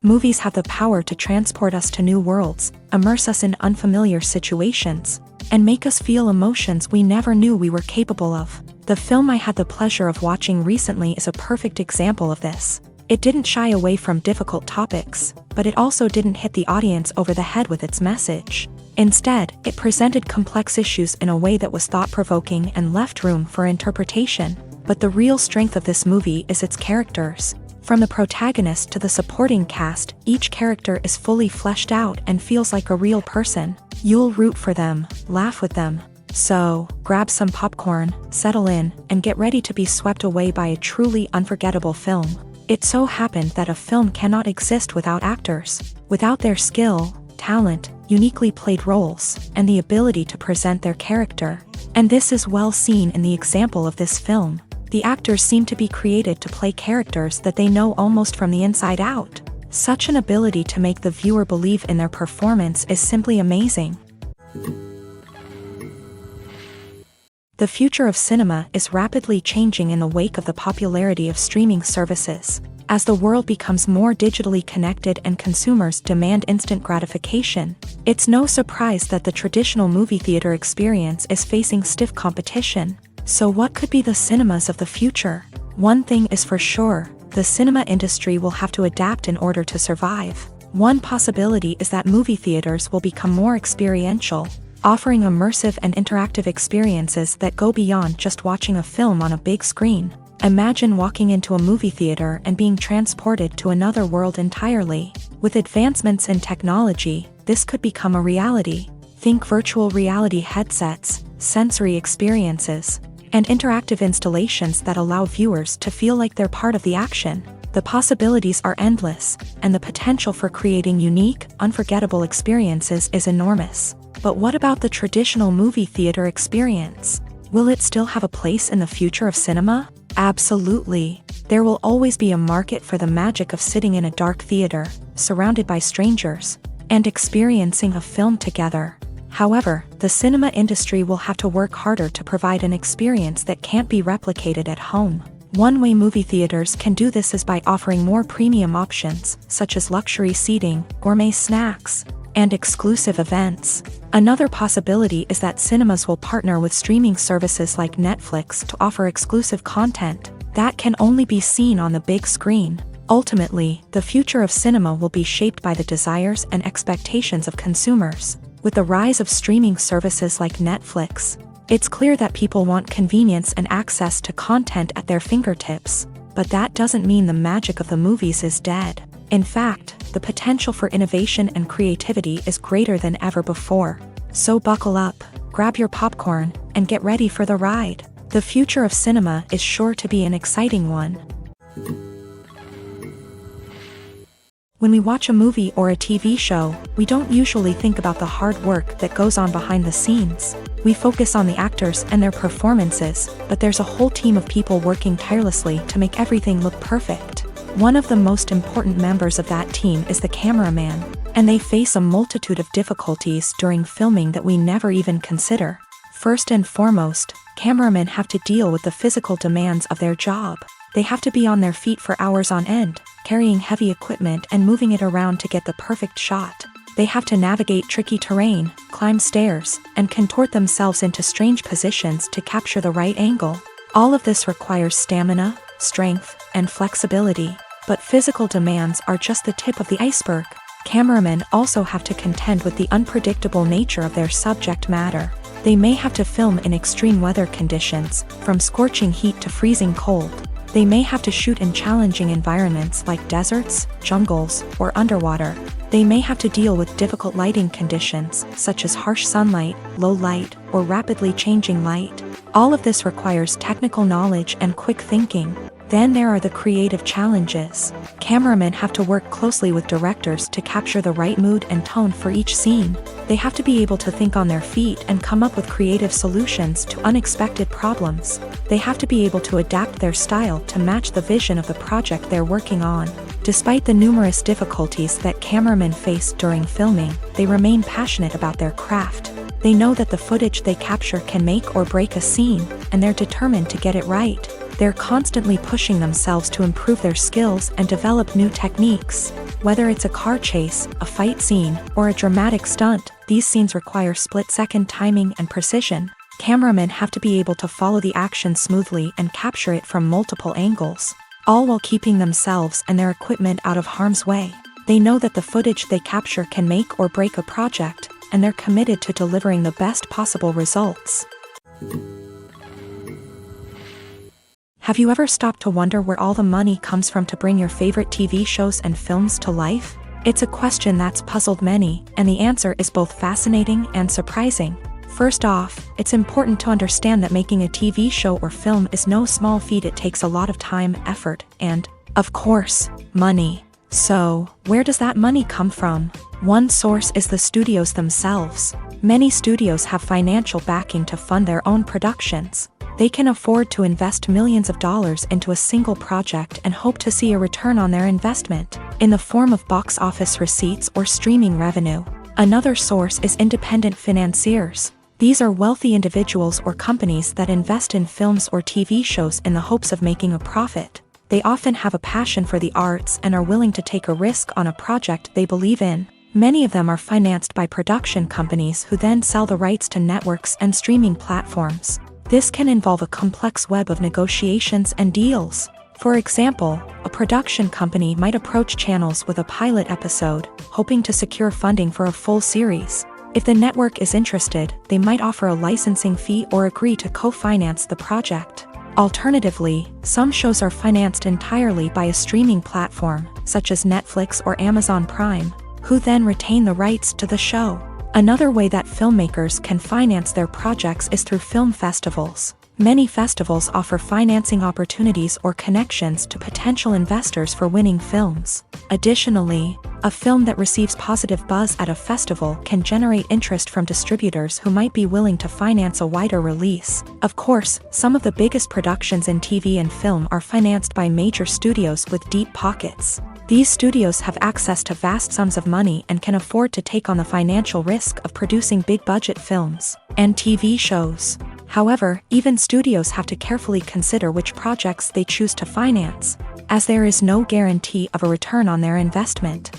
Movies have the power to transport us to new worlds, immerse us in unfamiliar situations, and make us feel emotions we never knew we were capable of. The film I had the pleasure of watching recently is a perfect example of this. It didn't shy away from difficult topics, but it also didn't hit the audience over the head with its message. Instead, it presented complex issues in a way that was thought-provoking and left room for interpretation. But the real strength of this movie is its characters. From the protagonist to the supporting cast, each character is fully fleshed out and feels like a real person. You'll root for them, laugh with them. So, grab some popcorn, settle in, and get ready to be swept away by a truly unforgettable film. It so happened that a film cannot exist without actors, without their skill, talent, uniquely played roles, and the ability to present their character. And this is well seen in the example of this film. The actors seem to be created to play characters that they know almost from the inside out. Such an ability to make the viewer believe in their performance is simply amazing. The future of cinema is rapidly changing in the wake of the popularity of streaming services. As the world becomes more digitally connected and consumers demand instant gratification, it's no surprise that the traditional movie theater experience is facing stiff competition. So what could be the cinemas of the future? One thing is for sure, the cinema industry will have to adapt in order to survive. One possibility is that movie theaters will become more experiential, offering immersive and interactive experiences that go beyond just watching a film on a big screen. Imagine walking into a movie theater and being transported to another world entirely. With advancements in technology, this could become a reality. Think virtual reality headsets, sensory experiences, and interactive installations that allow viewers to feel like they're part of the action. The possibilities are endless, and the potential for creating unique, unforgettable experiences is enormous. But what about the traditional movie theater experience? Will it still have a place in the future of cinema? Absolutely. There will always be a market for the magic of sitting in a dark theater, surrounded by strangers, and experiencing a film together. However, the cinema industry will have to work harder to provide an experience that can't be replicated at home. One way movie theaters can do this is by offering more premium options, such as luxury seating, gourmet snacks, and exclusive events. Another possibility is that cinemas will partner with streaming services like Netflix to offer exclusive content that can only be seen on the big screen. Ultimately, the future of cinema will be shaped by the desires and expectations of consumers. With the rise of streaming services like Netflix, it's clear that people want convenience and access to content at their fingertips. But that doesn't mean the magic of the movies is dead. In fact, the potential for innovation and creativity is greater than ever before. So buckle up, grab your popcorn, and get ready for the ride. The future of cinema is sure to be an exciting one. When we watch a movie or a TV show, we don't usually think about the hard work that goes on behind the scenes. We focus on the actors and their performances, but there's a whole team of people working tirelessly to make everything look perfect. One of the most important members of that team is the cameraman, and they face a multitude of difficulties during filming that we never even consider. First and foremost, cameramen have to deal with the physical demands of their job. They have to be on their feet for hours on end, carrying heavy equipment and moving it around to get the perfect shot. They have to navigate tricky terrain, climb stairs, and contort themselves into strange positions to capture the right angle. All of this requires stamina, strength, and flexibility. But physical demands are just the tip of the iceberg. Cameramen also have to contend with the unpredictable nature of their subject matter. They may have to film in extreme weather conditions, from scorching heat to freezing cold. They may have to shoot in challenging environments like deserts, jungles, or underwater. They may have to deal with difficult lighting conditions, such as harsh sunlight, low light, or rapidly changing light. All of this requires technical knowledge and quick thinking. Then there are the creative challenges. Cameramen have to work closely with directors to capture the right mood and tone for each scene. They have to be able to think on their feet and come up with creative solutions to unexpected problems. They have to be able to adapt their style to match the vision of the project they're working on. Despite the numerous difficulties that cameramen face during filming, they remain passionate about their craft. They know that the footage they capture can make or break a scene, and they're determined to get it right. They're constantly pushing themselves to improve their skills and develop new techniques. Whether it's a car chase, a fight scene, or a dramatic stunt, these scenes require split-second timing and precision. Cameramen have to be able to follow the action smoothly and capture it from multiple angles, all while keeping themselves and their equipment out of harm's way. They know that the footage they capture can make or break a project, and they're committed to delivering the best possible results. Have you ever stopped to wonder where all the money comes from to bring your favorite TV shows and films to life? It's a question that's puzzled many, and the answer is both fascinating and surprising. First off, it's important to understand that making a TV show or film is no small feat. It takes a lot of time, effort, and, of course, money. So, where does that money come from? One source is the studios themselves. Many studios have financial backing to fund their own productions. They can afford to invest millions of dollars into a single project and hope to see a return on their investment, in the form of box office receipts or streaming revenue. Another source is independent financiers. These are wealthy individuals or companies that invest in films or TV shows in the hopes of making a profit. They often have a passion for the arts and are willing to take a risk on a project they believe in. Many of them are financed by production companies who then sell the rights to networks and streaming platforms. This can involve a complex web of negotiations and deals. For example, a production company might approach channels with a pilot episode, hoping to secure funding for a full series. If the network is interested, they might offer a licensing fee or agree to co-finance the project. Alternatively, some shows are financed entirely by a streaming platform, such as Netflix or Amazon Prime, who then retain the rights to the show. Another way that filmmakers can finance their projects is through film festivals. Many festivals offer financing opportunities or connections to potential investors for winning films. Additionally, a film that receives positive buzz at a festival can generate interest from distributors who might be willing to finance a wider release. Of course, some of the biggest productions in TV and film are financed by major studios with deep pockets. These studios have access to vast sums of money and can afford to take on the financial risk of producing big-budget films and TV shows. However, even studios have to carefully consider which projects they choose to finance, as there is no guarantee of a return on their investment.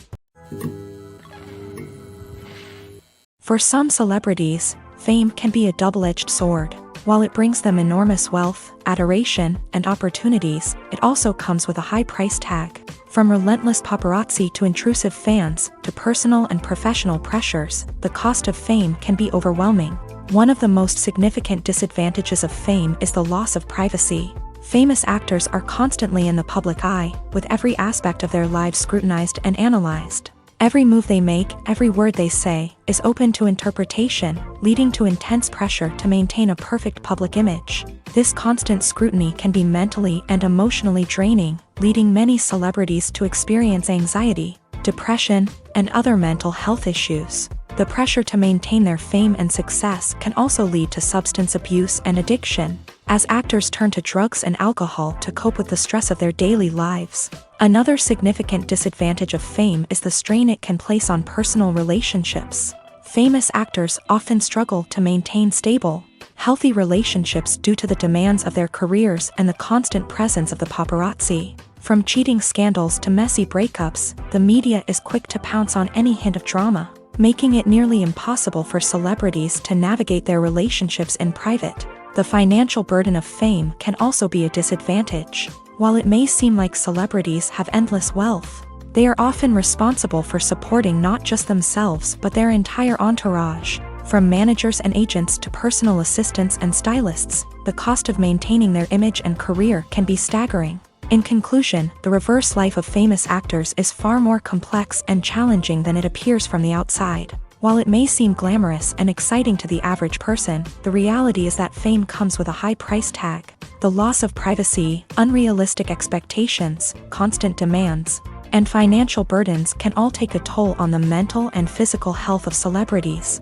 For some celebrities, fame can be a double-edged sword. While it brings them enormous wealth, adoration, and opportunities, it also comes with a high price tag. From relentless paparazzi to intrusive fans, to personal and professional pressures, the cost of fame can be overwhelming. One of the most significant disadvantages of fame is the loss of privacy. Famous actors are constantly in the public eye, with every aspect of their lives scrutinized and analyzed. Every move they make, every word they say, is open to interpretation, leading to intense pressure to maintain a perfect public image. This constant scrutiny can be mentally and emotionally draining, leading many celebrities to experience anxiety, depression, and other mental health issues. The pressure to maintain their fame and success can also lead to substance abuse and addiction, as actors turn to drugs and alcohol to cope with the stress of their daily lives. Another significant disadvantage of fame is the strain it can place on personal relationships. Famous actors often struggle to maintain stable, healthy relationships due to the demands of their careers and the constant presence of the paparazzi. From cheating scandals to messy breakups, the media is quick to pounce on any hint of drama, making it nearly impossible for celebrities to navigate their relationships in private. The financial burden of fame can also be a disadvantage. While it may seem like celebrities have endless wealth, they are often responsible for supporting not just themselves but their entire entourage. From managers and agents to personal assistants and stylists, the cost of maintaining their image and career can be staggering. In conclusion, the reverse life of famous actors is far more complex and challenging than it appears from the outside. While it may seem glamorous and exciting to the average person, the reality is that fame comes with a high price tag. The loss of privacy, unrealistic expectations, constant demands, and financial burdens can all take a toll on the mental and physical health of celebrities.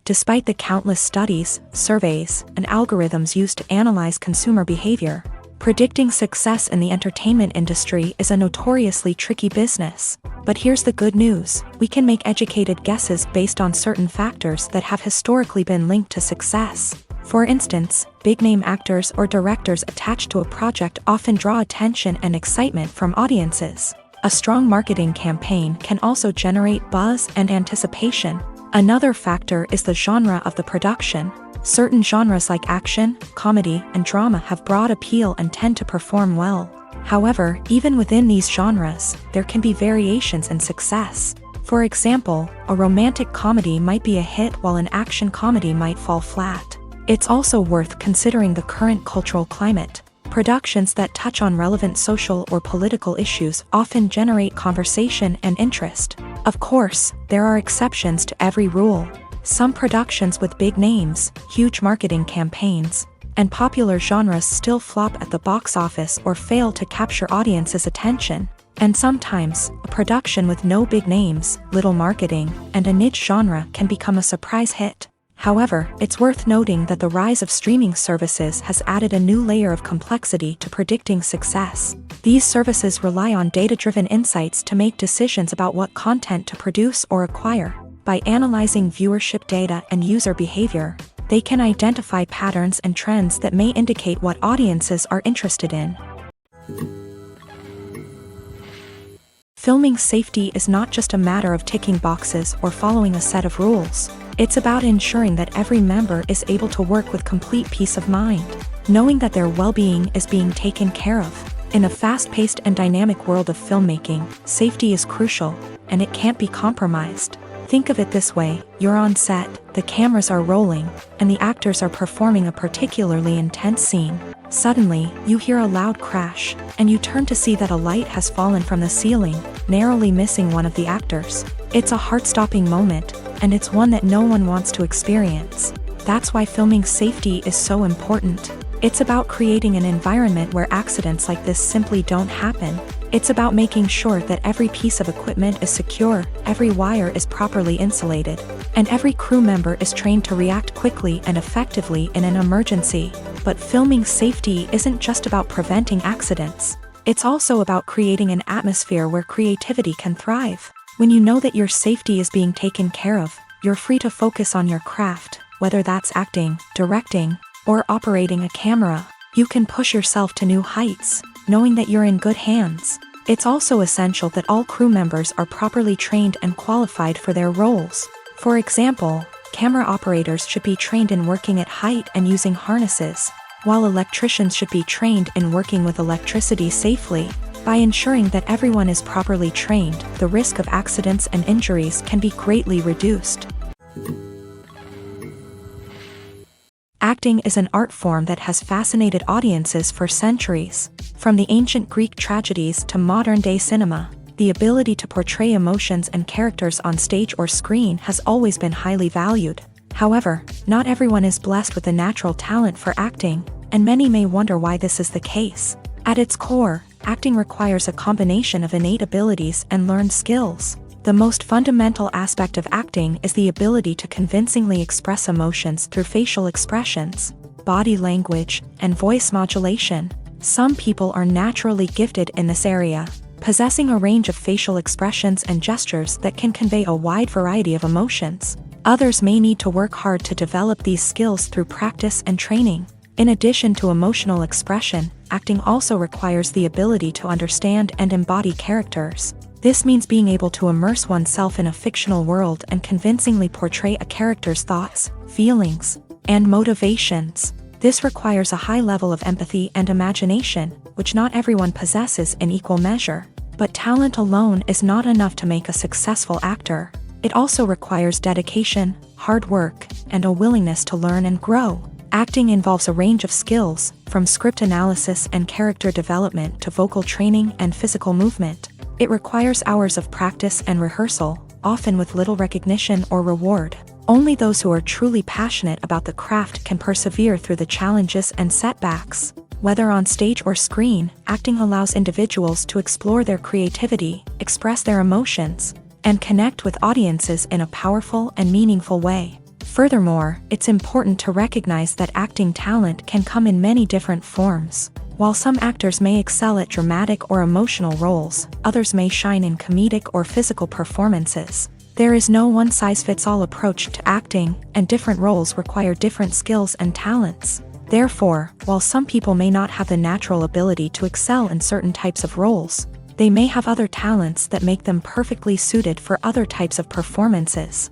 Despite the countless studies, surveys, and algorithms used to analyze consumer behavior, predicting success in the entertainment industry is a notoriously tricky business. But here's the good news: we can make educated guesses based on certain factors that have historically been linked to success. For instance, big-name actors or directors attached to a project often draw attention and excitement from audiences. A strong marketing campaign can also generate buzz and anticipation. Another factor is the genre of the production. Certain genres like action, comedy, and drama have broad appeal and tend to perform well. However, even within these genres, there can be variations in success. For example, a romantic comedy might be a hit while an action comedy might fall flat. It's also worth considering the current cultural climate. Productions that touch on relevant social or political issues often generate conversation and interest. Of course, there are exceptions to every rule. Some productions with big names, huge marketing campaigns, and popular genres still flop at the box office or fail to capture audiences' attention. And sometimes, a production with no big names, little marketing, and a niche genre can become a surprise hit. However, it's worth noting that the rise of streaming services has added a new layer of complexity to predicting success. These services rely on data-driven insights to make decisions about what content to produce or acquire. By analyzing viewership data and user behavior, they can identify patterns and trends that may indicate what audiences are interested in. Filming safety is not just a matter of ticking boxes or following a set of rules. It's about ensuring that every member is able to work with complete peace of mind, knowing that their well-being is being taken care of. In a fast-paced and dynamic world of filmmaking, safety is crucial, and it can't be compromised. Think of it this way: you're on set, the cameras are rolling, and the actors are performing a particularly intense scene. Suddenly, you hear a loud crash, and you turn to see that a light has fallen from the ceiling, narrowly missing one of the actors. It's a heart-stopping moment, and it's one that no one wants to experience. That's why filming safety is so important. It's about creating an environment where accidents like this simply don't happen. It's about making sure that every piece of equipment is secure, every wire is properly insulated, and every crew member is trained to react quickly and effectively in an emergency. But filming safety isn't just about preventing accidents. It's also about creating an atmosphere where creativity can thrive. When you know that your safety is being taken care of, you're free to focus on your craft, whether that's acting, directing, or operating a camera. You can push yourself to new heights, knowing that you're in good hands. It's also essential that all crew members are properly trained and qualified for their roles. For example, camera operators should be trained in working at height and using harnesses, while electricians should be trained in working with electricity safely. By ensuring that everyone is properly trained, the risk of accidents and injuries can be greatly reduced. Acting is an art form that has fascinated audiences for centuries. From the ancient Greek tragedies to modern-day cinema, the ability to portray emotions and characters on stage or screen has always been highly valued. However, not everyone is blessed with the natural talent for acting, and many may wonder why this is the case. At its core, acting requires a combination of innate abilities and learned skills. The most fundamental aspect of acting is the ability to convincingly express emotions through facial expressions, body language, and voice modulation. Some people are naturally gifted in this area, possessing a range of facial expressions and gestures that can convey a wide variety of emotions. Others may need to work hard to develop these skills through practice and training. In addition to emotional expression, acting also requires the ability to understand and embody characters. This means being able to immerse oneself in a fictional world and convincingly portray a character's thoughts, feelings, and motivations. This requires a high level of empathy and imagination, which not everyone possesses in equal measure. But talent alone is not enough to make a successful actor. It also requires dedication, hard work, and a willingness to learn and grow. Acting involves a range of skills, from script analysis and character development to vocal training and physical movement. It requires hours of practice and rehearsal, often with little recognition or reward. Only those who are truly passionate about the craft can persevere through the challenges and setbacks. Whether on stage or screen, acting allows individuals to explore their creativity, express their emotions, and connect with audiences in a powerful and meaningful way. Furthermore, it's important to recognize that acting talent can come in many different forms. While some actors may excel at dramatic or emotional roles, others may shine in comedic or physical performances. There is no one-size-fits-all approach to acting, and different roles require different skills and talents. Therefore, while some people may not have the natural ability to excel in certain types of roles, they may have other talents that make them perfectly suited for other types of performances.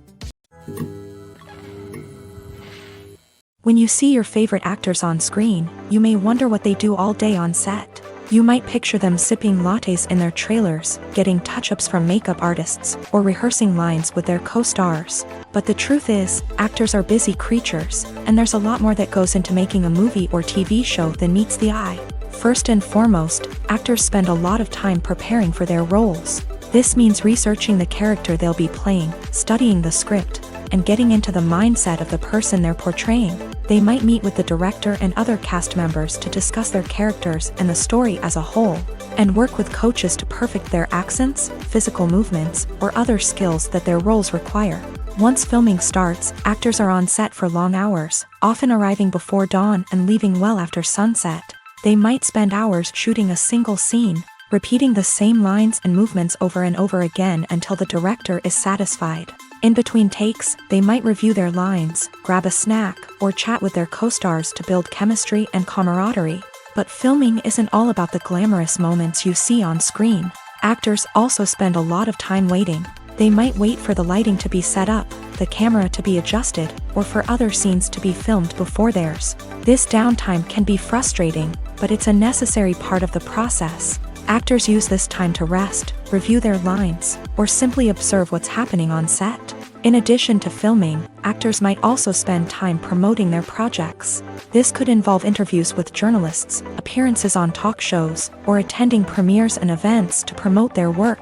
When you see your favorite actors on screen, you may wonder what they do all day on set. You might picture them sipping lattes in their trailers, getting touch-ups from makeup artists, or rehearsing lines with their co-stars. But the truth is, actors are busy creatures, and there's a lot more that goes into making a movie or TV show than meets the eye. First and foremost, actors spend a lot of time preparing for their roles. This means researching the character they'll be playing, studying the script, and getting into the mindset of the person they're portraying. They might meet with the director and other cast members to discuss their characters and the story as a whole, and work with coaches to perfect their accents, physical movements, or other skills that their roles require. Once filming starts, actors are on set for long hours, often arriving before dawn and leaving well after sunset. They might spend hours shooting a single scene, repeating the same lines and movements over and over again until the director is satisfied. In between takes, they might review their lines, grab a snack, or chat with their co-stars to build chemistry and camaraderie. But filming isn't all about the glamorous moments you see on screen. Actors also spend a lot of time waiting. They might wait for the lighting to be set up, the camera to be adjusted, or for other scenes to be filmed before theirs. This downtime can be frustrating, but it's a necessary part of the process. Actors use this time to rest, review their lines, or simply observe what's happening on set. In addition to filming, actors might also spend time promoting their projects. This could involve interviews with journalists, appearances on talk shows, or attending premieres and events to promote their work.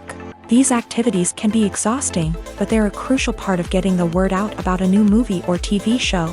These activities can be exhausting, but they're a crucial part of getting the word out about a new movie or TV show.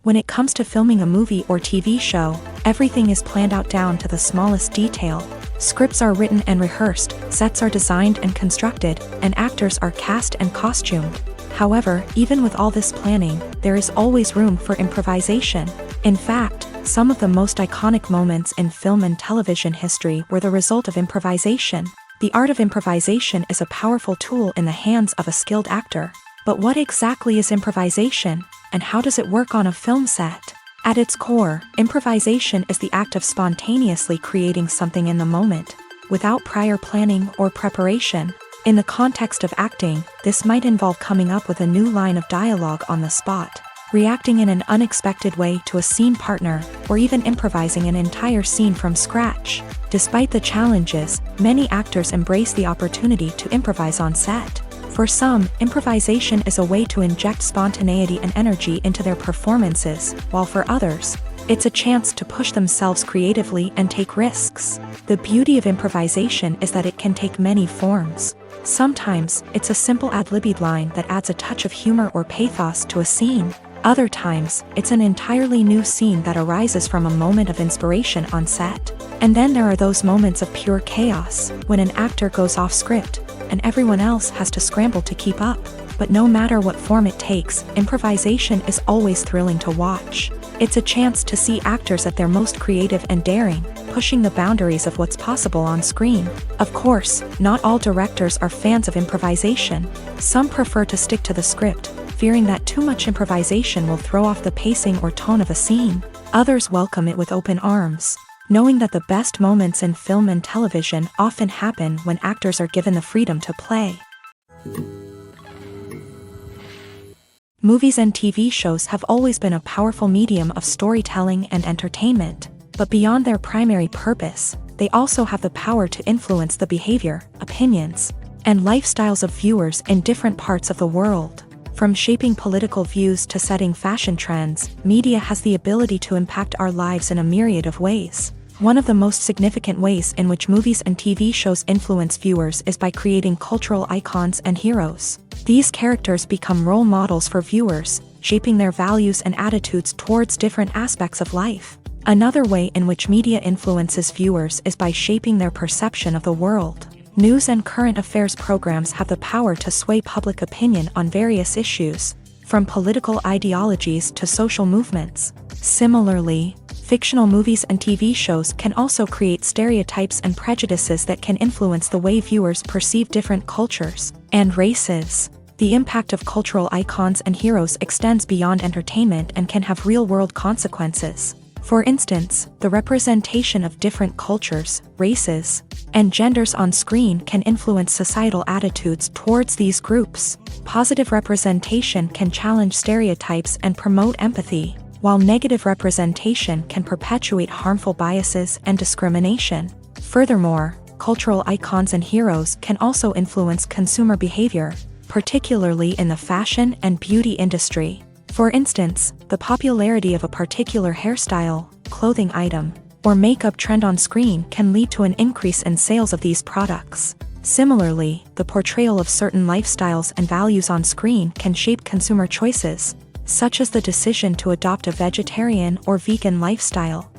When it comes to filming a movie or TV show, everything is planned out down to the smallest detail. Scripts are written and rehearsed, sets are designed and constructed, and actors are cast and costumed. However, even with all this planning, there is always room for improvisation. In fact, some of the most iconic moments in film and television history were the result of improvisation. The art of improvisation is a powerful tool in the hands of a skilled actor. But what exactly is improvisation, and how does it work on a film set? At its core, improvisation is the act of spontaneously creating something in the moment, without prior planning or preparation. In the context of acting, this might involve coming up with a new line of dialogue on the spot, reacting in an unexpected way to a scene partner, or even improvising an entire scene from scratch. Despite the challenges, many actors embrace the opportunity to improvise on set. For some, improvisation is a way to inject spontaneity and energy into their performances, while for others, it's a chance to push themselves creatively and take risks. The beauty of improvisation is that it can take many forms. Sometimes, it's a simple ad-libbed line that adds a touch of humor or pathos to a scene. Other times, it's an entirely new scene that arises from a moment of inspiration on set. And then there are those moments of pure chaos, when an actor goes off script, and everyone else has to scramble to keep up. But no matter what form it takes, improvisation is always thrilling to watch. It's a chance to see actors at their most creative and daring, pushing the boundaries of what's possible on screen. Of course, not all directors are fans of improvisation. Some prefer to stick to the script, fearing that too much improvisation will throw off the pacing or tone of a scene. Others welcome it with open arms, knowing that the best moments in film and television often happen when actors are given the freedom to play. Movies and TV shows have always been a powerful medium of storytelling and entertainment, but beyond their primary purpose, they also have the power to influence the behavior, opinions, and lifestyles of viewers in different parts of the world. From shaping political views to setting fashion trends, media has the ability to impact our lives in a myriad of ways. One of the most significant ways in which movies and TV shows influence viewers is by creating cultural icons and heroes. These characters become role models for viewers, shaping their values and attitudes towards different aspects of life. Another way in which media influences viewers is by shaping their perception of the world. News and current affairs programs have the power to sway public opinion on various issues, from political ideologies to social movements. Similarly, fictional movies and TV shows can also create stereotypes and prejudices that can influence the way viewers perceive different cultures and races. The impact of cultural icons and heroes extends beyond entertainment and can have real-world consequences. For instance, the representation of different cultures, races, and genders on screen can influence societal attitudes towards these groups. Positive representation can challenge stereotypes and promote empathy, while negative representation can perpetuate harmful biases and discrimination. Furthermore, cultural icons and heroes can also influence consumer behavior, particularly in the fashion and beauty industry. For instance, the popularity of a particular hairstyle, clothing item, or makeup trend on screen can lead to an increase in sales of these products. Similarly, the portrayal of certain lifestyles and values on screen can shape consumer choices, such as the decision to adopt a vegetarian or vegan lifestyle.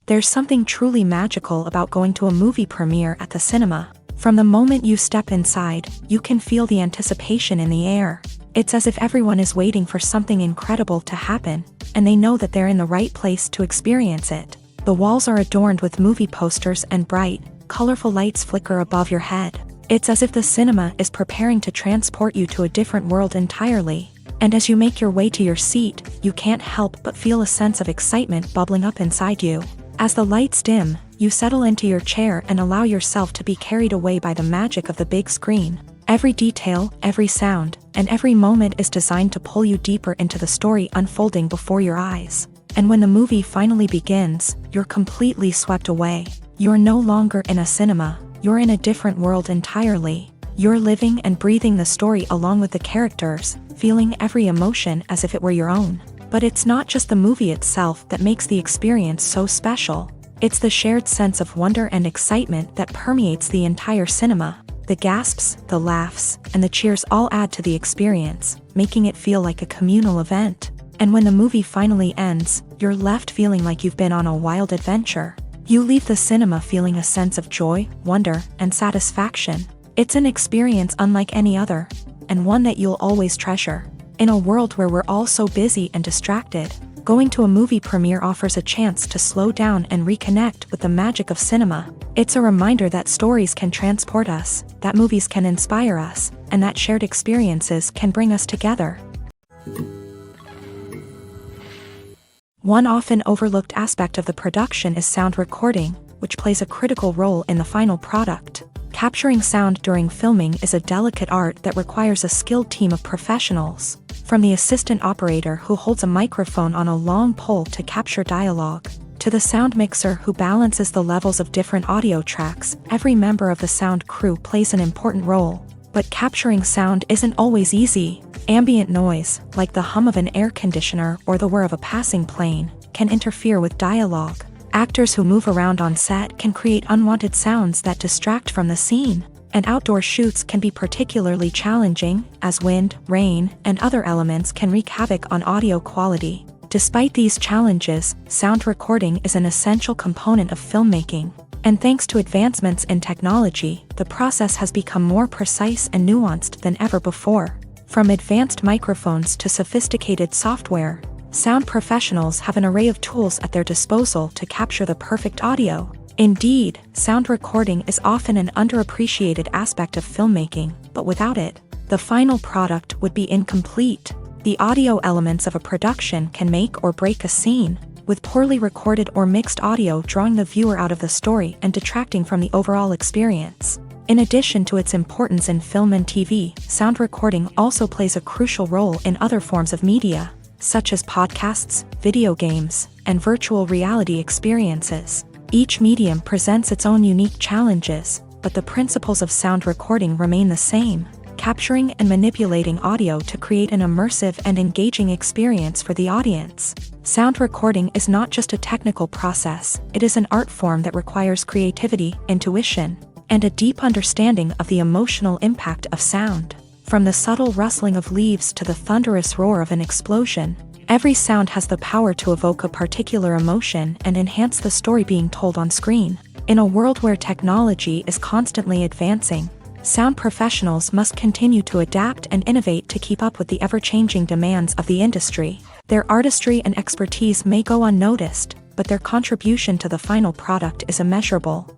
There's something truly magical about going to a movie premiere at the cinema. From the moment you step inside, you can feel the anticipation in the air. It's as if everyone is waiting for something incredible to happen, and they know that they're in the right place to experience it. The walls are adorned with movie posters and bright, colorful lights flicker above your head. It's as if the cinema is preparing to transport you to a different world entirely. And as you make your way to your seat, you can't help but feel a sense of excitement bubbling up inside you. As the lights dim, you settle into your chair and allow yourself to be carried away by the magic of the big screen. Every detail, every sound, and every moment is designed to pull you deeper into the story unfolding before your eyes. And when the movie finally begins, you're completely swept away. You're no longer in a cinema, you're in a different world entirely. You're living and breathing the story along with the characters, feeling every emotion as if it were your own. But it's not just the movie itself that makes the experience so special. It's the shared sense of wonder and excitement that permeates the entire cinema. The gasps, the laughs, and the cheers all add to the experience, making it feel like a communal event. And when the movie finally ends, you're left feeling like you've been on a wild adventure. You leave the cinema feeling a sense of joy, wonder, and satisfaction. It's an experience unlike any other, and one that you'll always treasure. In a world where we're all so busy and distracted, going to a movie premiere offers a chance to slow down and reconnect with the magic of cinema. It's a reminder that stories can transport us, that movies can inspire us, and that shared experiences can bring us together. One often overlooked aspect of the production is sound recording, which plays a critical role in the final product. Capturing sound during filming is a delicate art that requires a skilled team of professionals. From the assistant operator who holds a microphone on a long pole to capture dialogue, to the sound mixer who balances the levels of different audio tracks, every member of the sound crew plays an important role. But capturing sound isn't always easy. Ambient noise, like the hum of an air conditioner or the whir of a passing plane, can interfere with dialogue. Actors who move around on set can create unwanted sounds that distract from the scene. And outdoor shoots can be particularly challenging, as wind, rain, and other elements can wreak havoc on audio quality. Despite these challenges, sound recording is an essential component of filmmaking. And thanks to advancements in technology, the process has become more precise and nuanced than ever before. From advanced microphones to sophisticated software, sound professionals have an array of tools at their disposal to capture the perfect audio. Indeed, sound recording is often an underappreciated aspect of filmmaking, but without it, the final product would be incomplete. The audio elements of a production can make or break a scene, with poorly recorded or mixed audio drawing the viewer out of the story and detracting from the overall experience. In addition to its importance in film and TV, sound recording also plays a crucial role in other forms of media, such as podcasts, video games, and virtual reality experiences. Each medium presents its own unique challenges, but the principles of sound recording remain the same: capturing and manipulating audio to create an immersive and engaging experience for the audience. Sound recording is not just a technical process, it is an art form that requires creativity, intuition, and a deep understanding of the emotional impact of sound. From the subtle rustling of leaves to the thunderous roar of an explosion, every sound has the power to evoke a particular emotion and enhance the story being told on screen. In a world where technology is constantly advancing, sound professionals must continue to adapt and innovate to keep up with the ever-changing demands of the industry. Their artistry and expertise may go unnoticed, but their contribution to the final product is immeasurable.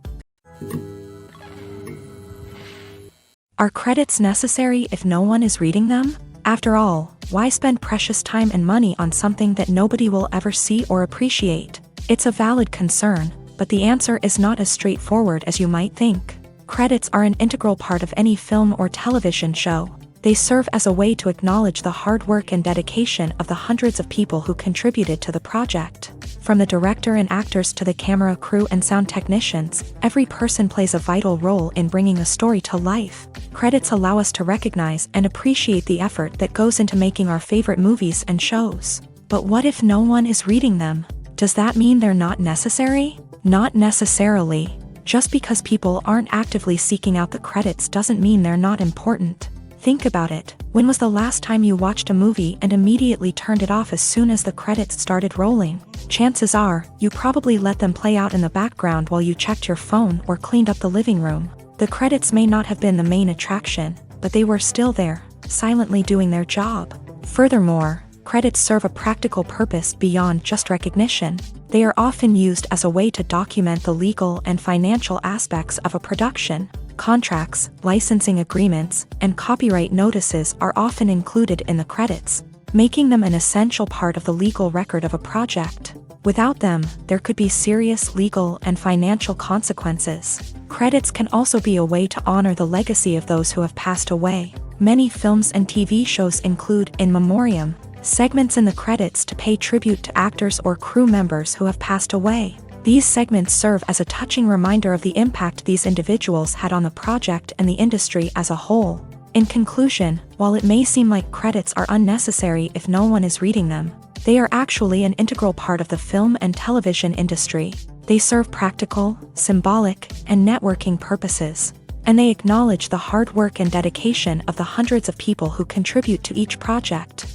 Are credits necessary if no one is reading them? After all, why spend precious time and money on something that nobody will ever see or appreciate? It's a valid concern, but the answer is not as straightforward as you might think. Credits are an integral part of any film or television show. They serve as a way to acknowledge the hard work and dedication of the hundreds of people who contributed to the project. From the director and actors to the camera crew and sound technicians, every person plays a vital role in bringing a story to life. Credits allow us to recognize and appreciate the effort that goes into making our favorite movies and shows. But what if no one is reading them? Does that mean they're not necessary? Not necessarily. Just because people aren't actively seeking out the credits doesn't mean they're not important. Think about it. When was the last time you watched a movie and immediately turned it off as soon as the credits started rolling? Chances are, you probably let them play out in the background while you checked your phone or cleaned up the living room. The credits may not have been the main attraction, but they were still there, silently doing their job. Furthermore, credits serve a practical purpose beyond just recognition. They are often used as a way to document the legal and financial aspects of a production. Contracts, licensing agreements, and copyright notices are often included in the credits, making them an essential part of the legal record of a project. Without them, there could be serious legal and financial consequences. Credits can also be a way to honor the legacy of those who have passed away. Many films and TV shows include in memoriam segments in the credits to pay tribute to actors or crew members who have passed away. These segments serve as a touching reminder of the impact these individuals had on the project and the industry as a whole. In conclusion, while it may seem like credits are unnecessary if no one is reading them, they are actually an integral part of the film and television industry. They serve practical, symbolic, and networking purposes, and they acknowledge the hard work and dedication of the hundreds of people who contribute to each project.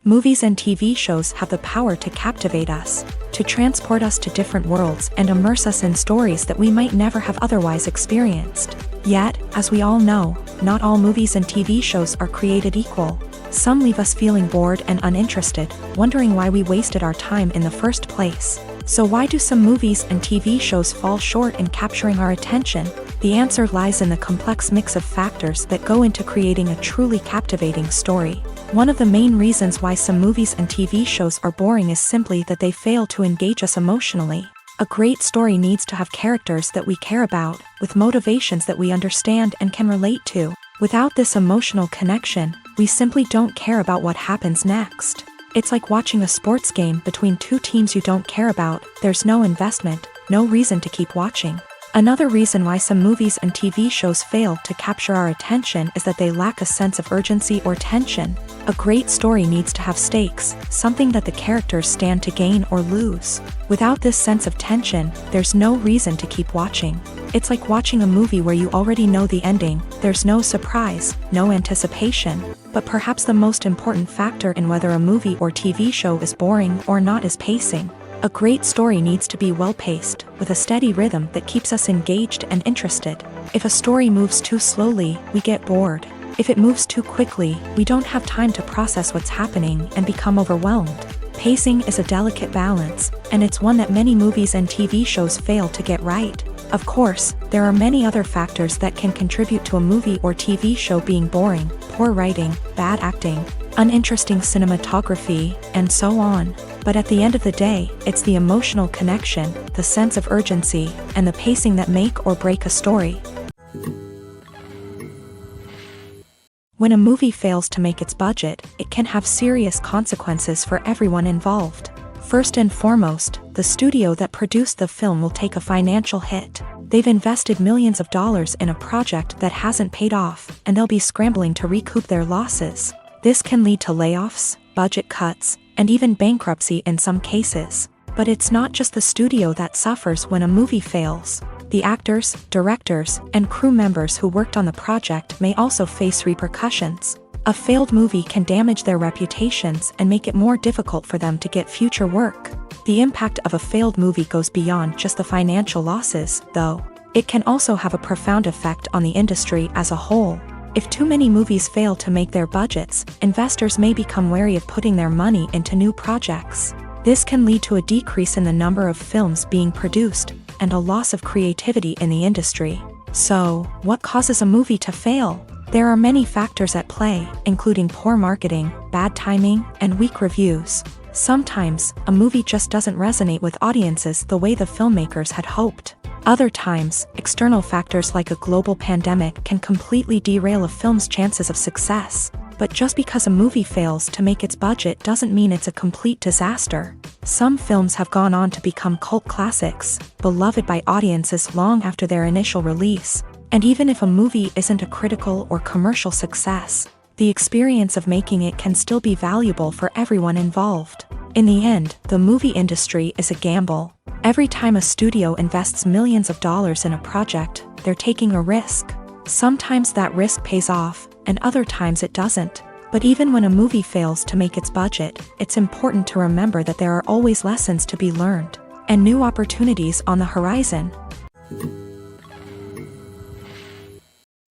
Movies and TV shows have the power to captivate us, to transport us to different worlds and immerse us in stories that we might never have otherwise experienced. Yet, as we all know, not all movies and TV shows are created equal. Some leave us feeling bored and uninterested, wondering why we wasted our time in the first place. So why do some movies and TV shows fall short in capturing our attention? The answer lies in the complex mix of factors that go into creating a truly captivating story. One of the main reasons why some movies and TV shows are boring is simply that they fail to engage us emotionally. A great story needs to have characters that we care about, with motivations that we understand and can relate to. Without this emotional connection, we simply don't care about what happens next. It's like watching a sports game between two teams you don't care about. There's no investment, no reason to keep watching. Another reason why some movies and TV shows fail to capture our attention is that they lack a sense of urgency or tension. A great story needs to have stakes, something that the characters stand to gain or lose. Without this sense of tension, there's no reason to keep watching. It's like watching a movie where you already know the ending. There's no surprise, no anticipation. But perhaps the most important factor in whether a movie or TV show is boring or not is pacing. A great story needs to be well-paced, with a steady rhythm that keeps us engaged and interested. If a story moves too slowly, we get bored. If it moves too quickly, we don't have time to process what's happening and become overwhelmed. Pacing is a delicate balance, and it's one that many movies and TV shows fail to get right. Of course, there are many other factors that can contribute to a movie or TV show being boring: poor writing, bad acting, uninteresting cinematography, and so on. But at the end of the day, it's the emotional connection, the sense of urgency, and the pacing that make or break a story. When a movie fails to make its budget, it can have serious consequences for everyone involved. First and foremost, the studio that produced the film will take a financial hit. They've invested millions of dollars in a project that hasn't paid off, and they'll be scrambling to recoup their losses. This can lead to layoffs, budget cuts, and even bankruptcy in some cases. But it's not just the studio that suffers when a movie fails. The actors, directors, and crew members who worked on the project may also face repercussions. A failed movie can damage their reputations and make it more difficult for them to get future work. The impact of a failed movie goes beyond just the financial losses, though. It can also have a profound effect on the industry as a whole. If too many movies fail to make their budgets, investors may become wary of putting their money into new projects. This can lead to a decrease in the number of films being produced, and a loss of creativity in the industry. So, what causes a movie to fail? There are many factors at play, including poor marketing, bad timing, and weak reviews. Sometimes, a movie just doesn't resonate with audiences the way the filmmakers had hoped. Other times, external factors like a global pandemic can completely derail a film's chances of success. But just because a movie fails to make its budget doesn't mean it's a complete disaster. Some films have gone on to become cult classics, beloved by audiences long after their initial release. And even if a movie isn't a critical or commercial success, the experience of making it can still be valuable for everyone involved. In the end, the movie industry is a gamble. Every time a studio invests millions of dollars in a project, they're taking a risk. Sometimes that risk pays off, and other times it doesn't. But even when a movie fails to make its budget, it's important to remember that there are always lessons to be learned, and new opportunities on the horizon.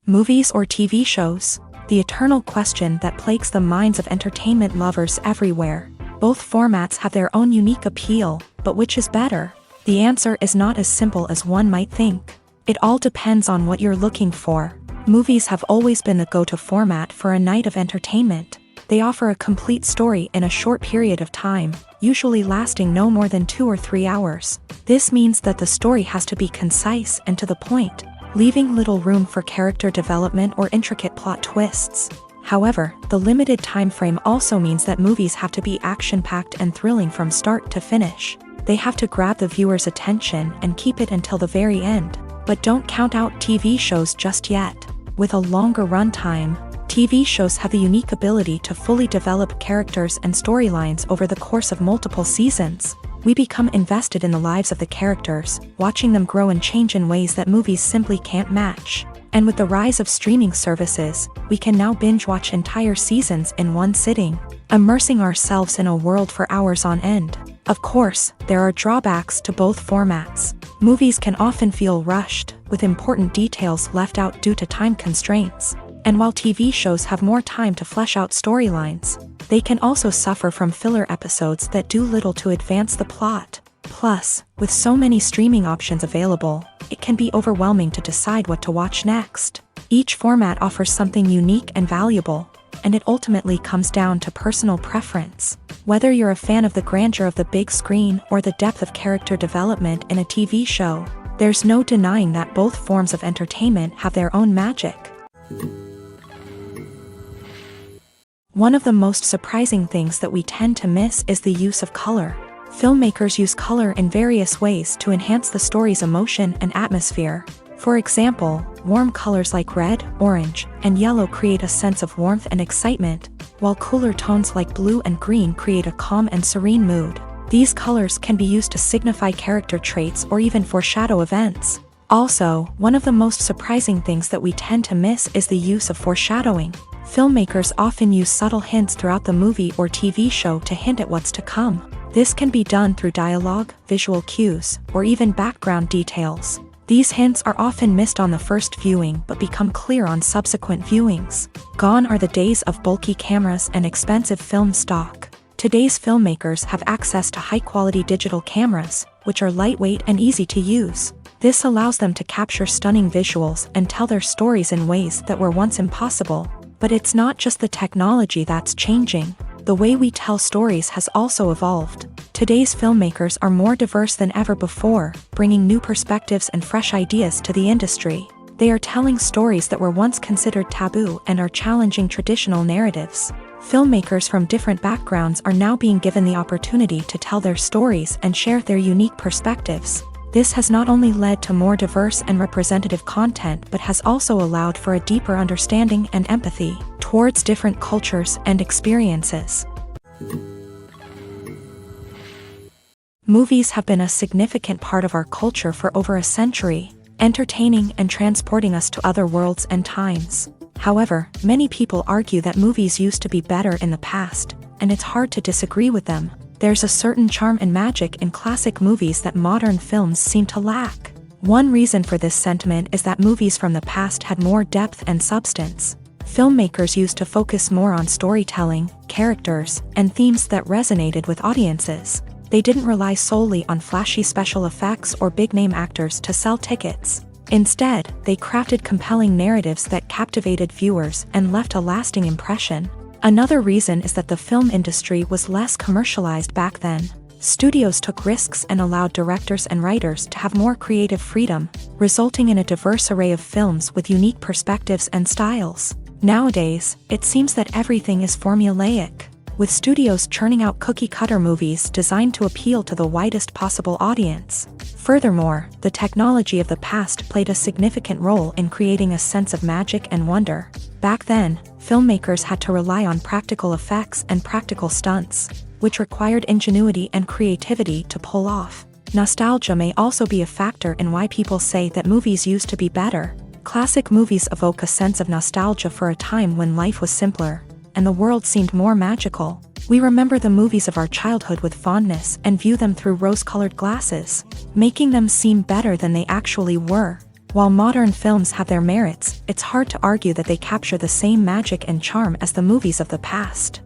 Movies or TV shows? The eternal question that plagues the minds of entertainment lovers everywhere. Both formats have their own unique appeal, but which is better? The answer is not as simple as one might think. It all depends on what you're looking for. Movies have always been the go-to format for a night of entertainment. They offer a complete story in a short period of time, usually lasting no more than 2 or 3 hours. This means that the story has to be concise and to the point, leaving little room for character development or intricate plot twists. However, the limited time frame also means that movies have to be action-packed and thrilling from start to finish. They have to grab the viewer's attention and keep it until the very end. But don't count out TV shows just yet. With a longer runtime, TV shows have the unique ability to fully develop characters and storylines over the course of multiple seasons. We become invested in the lives of the characters, watching them grow and change in ways that movies simply can't match. And with the rise of streaming services, we can now binge-watch entire seasons in one sitting, immersing ourselves in a world for hours on end. Of course, there are drawbacks to both formats. Movies can often feel rushed, with important details left out due to time constraints. And while TV shows have more time to flesh out storylines, they can also suffer from filler episodes that do little to advance the plot. Plus, with so many streaming options available, it can be overwhelming to decide what to watch next. Each format offers something unique and valuable, and it ultimately comes down to personal preference. Whether you're a fan of the grandeur of the big screen or the depth of character development in a TV show, there's no denying that both forms of entertainment have their own magic. One of the most surprising things that we tend to miss is the use of color. Filmmakers use color in various ways to enhance the story's emotion and atmosphere. For example, warm colors like red, orange, and yellow create a sense of warmth and excitement, while cooler tones like blue and green create a calm and serene mood. These colors can be used to signify character traits or even foreshadow events. Also, one of the most surprising things that we tend to miss is the use of foreshadowing. Filmmakers often use subtle hints throughout the movie or TV show to hint at what's to come. This can be done through dialogue, visual cues, or even background details. These hints are often missed on the first viewing but become clear on subsequent viewings. Gone are the days of bulky cameras and expensive film stock. Today's filmmakers have access to high-quality digital cameras, which are lightweight and easy to use. This allows them to capture stunning visuals and tell their stories in ways that were once impossible. But it's not just the technology that's changing. The way we tell stories has also evolved. Today's filmmakers are more diverse than ever before, bringing new perspectives and fresh ideas to the industry. They are telling stories that were once considered taboo and are challenging traditional narratives. Filmmakers from different backgrounds are now being given the opportunity to tell their stories and share their unique perspectives. This has not only led to more diverse and representative content but has also allowed for a deeper understanding and empathy towards different cultures and experiences. Movies have been a significant part of our culture for over a century, entertaining and transporting us to other worlds and times. However, many people argue that movies used to be better in the past, and it's hard to disagree with them. There's a certain charm and magic in classic movies that modern films seem to lack. One reason for this sentiment is that movies from the past had more depth and substance. Filmmakers used to focus more on storytelling, characters, and themes that resonated with audiences. They didn't rely solely on flashy special effects or big-name actors to sell tickets. Instead, they crafted compelling narratives that captivated viewers and left a lasting impression. Another reason is that the film industry was less commercialized back then. Studios took risks and allowed directors and writers to have more creative freedom, resulting in a diverse array of films with unique perspectives and styles. Nowadays, it seems that everything is formulaic, with studios churning out cookie-cutter movies designed to appeal to the widest possible audience. Furthermore, the technology of the past played a significant role in creating a sense of magic and wonder. Back then, filmmakers had to rely on practical effects and practical stunts, which required ingenuity and creativity to pull off. Nostalgia may also be a factor in why people say that movies used to be better. Classic movies evoke a sense of nostalgia for a time when life was simpler, and the world seemed more magical. We remember the movies of our childhood with fondness and view them through rose-colored glasses, making them seem better than they actually were. While modern films have their merits, it's hard to argue that they capture the same magic and charm as the movies of the past.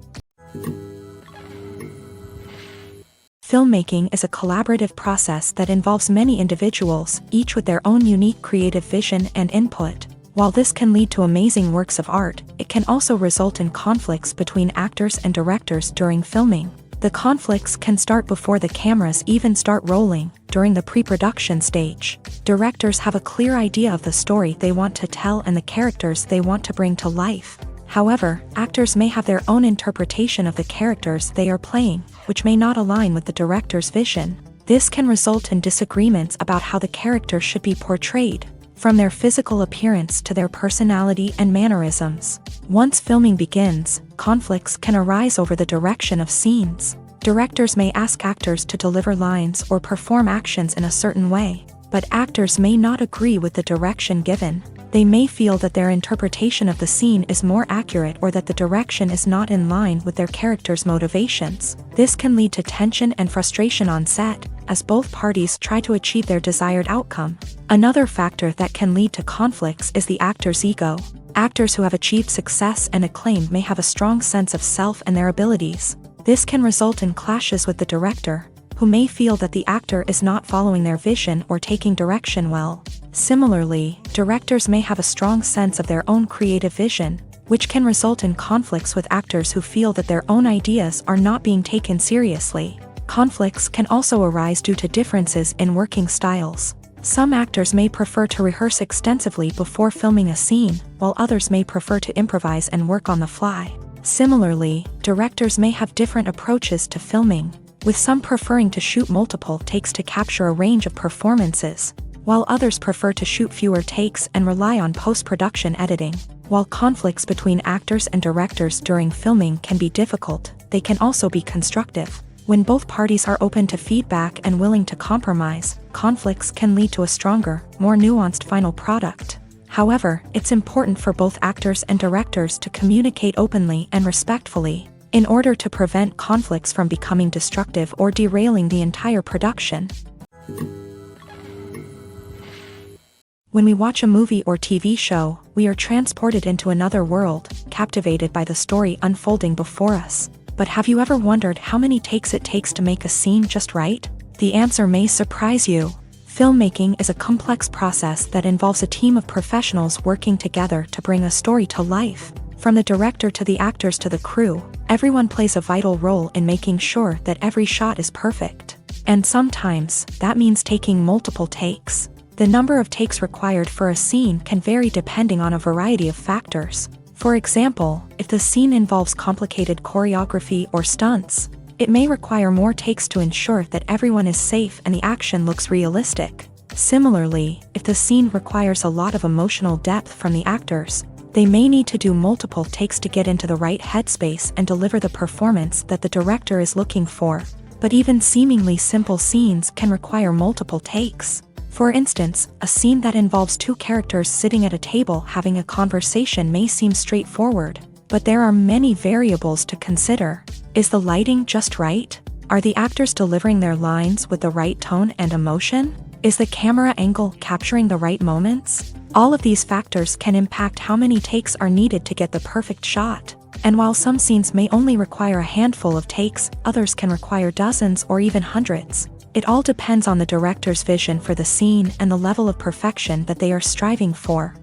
Filmmaking is a collaborative process that involves many individuals, each with their own unique creative vision and input. While this can lead to amazing works of art, it can also result in conflicts between actors and directors during filming. The conflicts can start before the cameras even start rolling, during the pre-production stage. Directors have a clear idea of the story they want to tell and the characters they want to bring to life. However, actors may have their own interpretation of the characters they are playing, which may not align with the director's vision. This can result in disagreements about how the character should be portrayed, from their physical appearance to their personality and mannerisms. Once filming begins, conflicts can arise over the direction of scenes. Directors may ask actors to deliver lines or perform actions in a certain way, but actors may not agree with the direction given. They may feel that their interpretation of the scene is more accurate or that the direction is not in line with their character's motivations. This can lead to tension and frustration on set, as both parties try to achieve their desired outcome. Another factor that can lead to conflicts is the actor's ego. Actors who have achieved success and acclaim may have a strong sense of self and their abilities. This can result in clashes with the director, who may feel that the actor is not following their vision or taking direction well. Similarly, directors may have a strong sense of their own creative vision, which can result in conflicts with actors who feel that their own ideas are not being taken seriously. Conflicts can also arise due to differences in working styles. Some actors may prefer to rehearse extensively before filming a scene, while others may prefer to improvise and work on the fly. Similarly, directors may have different approaches to filming, with some preferring to shoot multiple takes to capture a range of performances, while others prefer to shoot fewer takes and rely on post-production editing. While conflicts between actors and directors during filming can be difficult, they can also be constructive. When both parties are open to feedback and willing to compromise, conflicts can lead to a stronger, more nuanced final product. However, it's important for both actors and directors to communicate openly and respectfully, in order to prevent conflicts from becoming destructive or derailing the entire production. When we watch a movie or TV show, we are transported into another world, captivated by the story unfolding before us. But have you ever wondered how many takes it takes to make a scene just right? The answer may surprise you. Filmmaking is a complex process that involves a team of professionals working together to bring a story to life. From the director to the actors to the crew, everyone plays a vital role in making sure that every shot is perfect. And sometimes, that means taking multiple takes. The number of takes required for a scene can vary depending on a variety of factors. For example, if the scene involves complicated choreography or stunts, it may require more takes to ensure that everyone is safe and the action looks realistic. Similarly, if the scene requires a lot of emotional depth from the actors, they may need to do multiple takes to get into the right headspace and deliver the performance that the director is looking for. But even seemingly simple scenes can require multiple takes. For instance, a scene that involves two characters sitting at a table having a conversation may seem straightforward, but there are many variables to consider. Is the lighting just right? Are the actors delivering their lines with the right tone and emotion? Is the camera angle capturing the right moments? All of these factors can impact how many takes are needed to get the perfect shot. And while some scenes may only require a handful of takes, others can require dozens or even hundreds. It all depends on the director's vision for the scene and the level of perfection that they are striving for.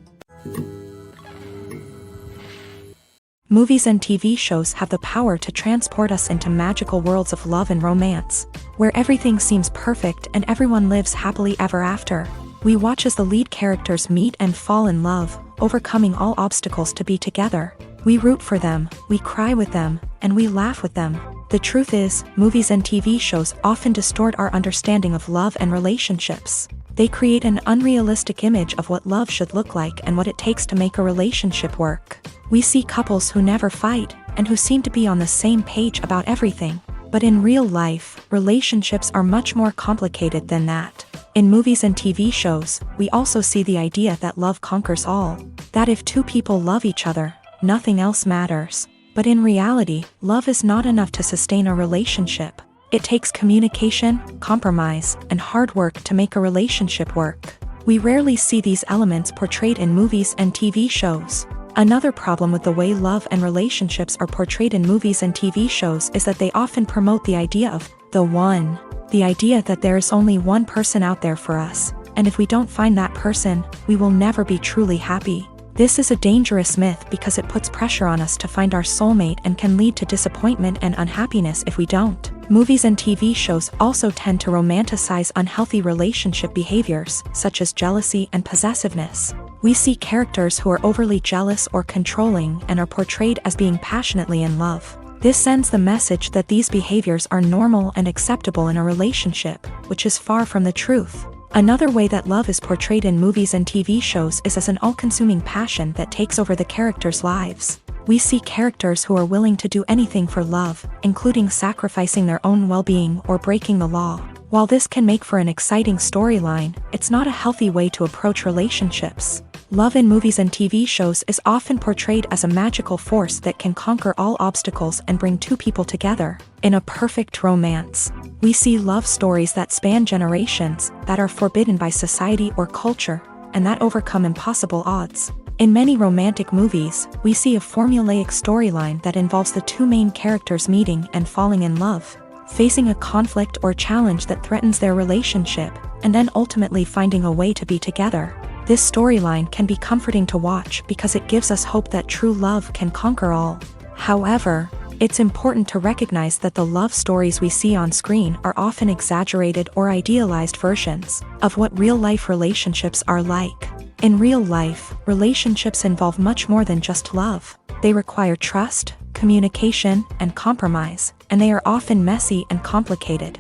Movies and TV shows have the power to transport us into magical worlds of love and romance, where everything seems perfect and everyone lives happily ever after. We watch as the lead characters meet and fall in love, overcoming all obstacles to be together. We root for them, we cry with them, and we laugh with them. The truth is, movies and TV shows often distort our understanding of love and relationships. They create an unrealistic image of what love should look like and what it takes to make a relationship work. We see couples who never fight, and who seem to be on the same page about everything. But in real life, relationships are much more complicated than that. In movies and TV shows, we also see the idea that love conquers all. That if two people love each other, nothing else matters. But in reality, love is not enough to sustain a relationship. It takes communication, compromise, and hard work to make a relationship work. We rarely see these elements portrayed in movies and TV shows. Another problem with the way love and relationships are portrayed in movies and TV shows is that they often promote the idea of the one. The idea that there is only one person out there for us, and if we don't find that person, we will never be truly happy. This is a dangerous myth because it puts pressure on us to find our soulmate and can lead to disappointment and unhappiness if we don't. Movies and TV shows also tend to romanticize unhealthy relationship behaviors, such as jealousy and possessiveness. We see characters who are overly jealous or controlling and are portrayed as being passionately in love. This sends the message that these behaviors are normal and acceptable in a relationship, which is far from the truth. Another way that love is portrayed in movies and TV shows is as an all-consuming passion that takes over the characters' lives. We see characters who are willing to do anything for love, including sacrificing their own well-being or breaking the law. While this can make for an exciting storyline, it's not a healthy way to approach relationships. Love in movies and TV shows is often portrayed as a magical force that can conquer all obstacles and bring two people together. In a perfect romance, we see love stories that span generations, that are forbidden by society or culture, and that overcome impossible odds. In many romantic movies, we see a formulaic storyline that involves the two main characters meeting and falling in love, facing a conflict or challenge that threatens their relationship, and then ultimately finding a way to be together. This storyline can be comforting to watch because it gives us hope that true love can conquer all. However, it's important to recognize that the love stories we see on screen are often exaggerated or idealized versions of what real-life relationships are like. In real life, relationships involve much more than just love. They require trust, communication, and compromise, and they are often messy and complicated.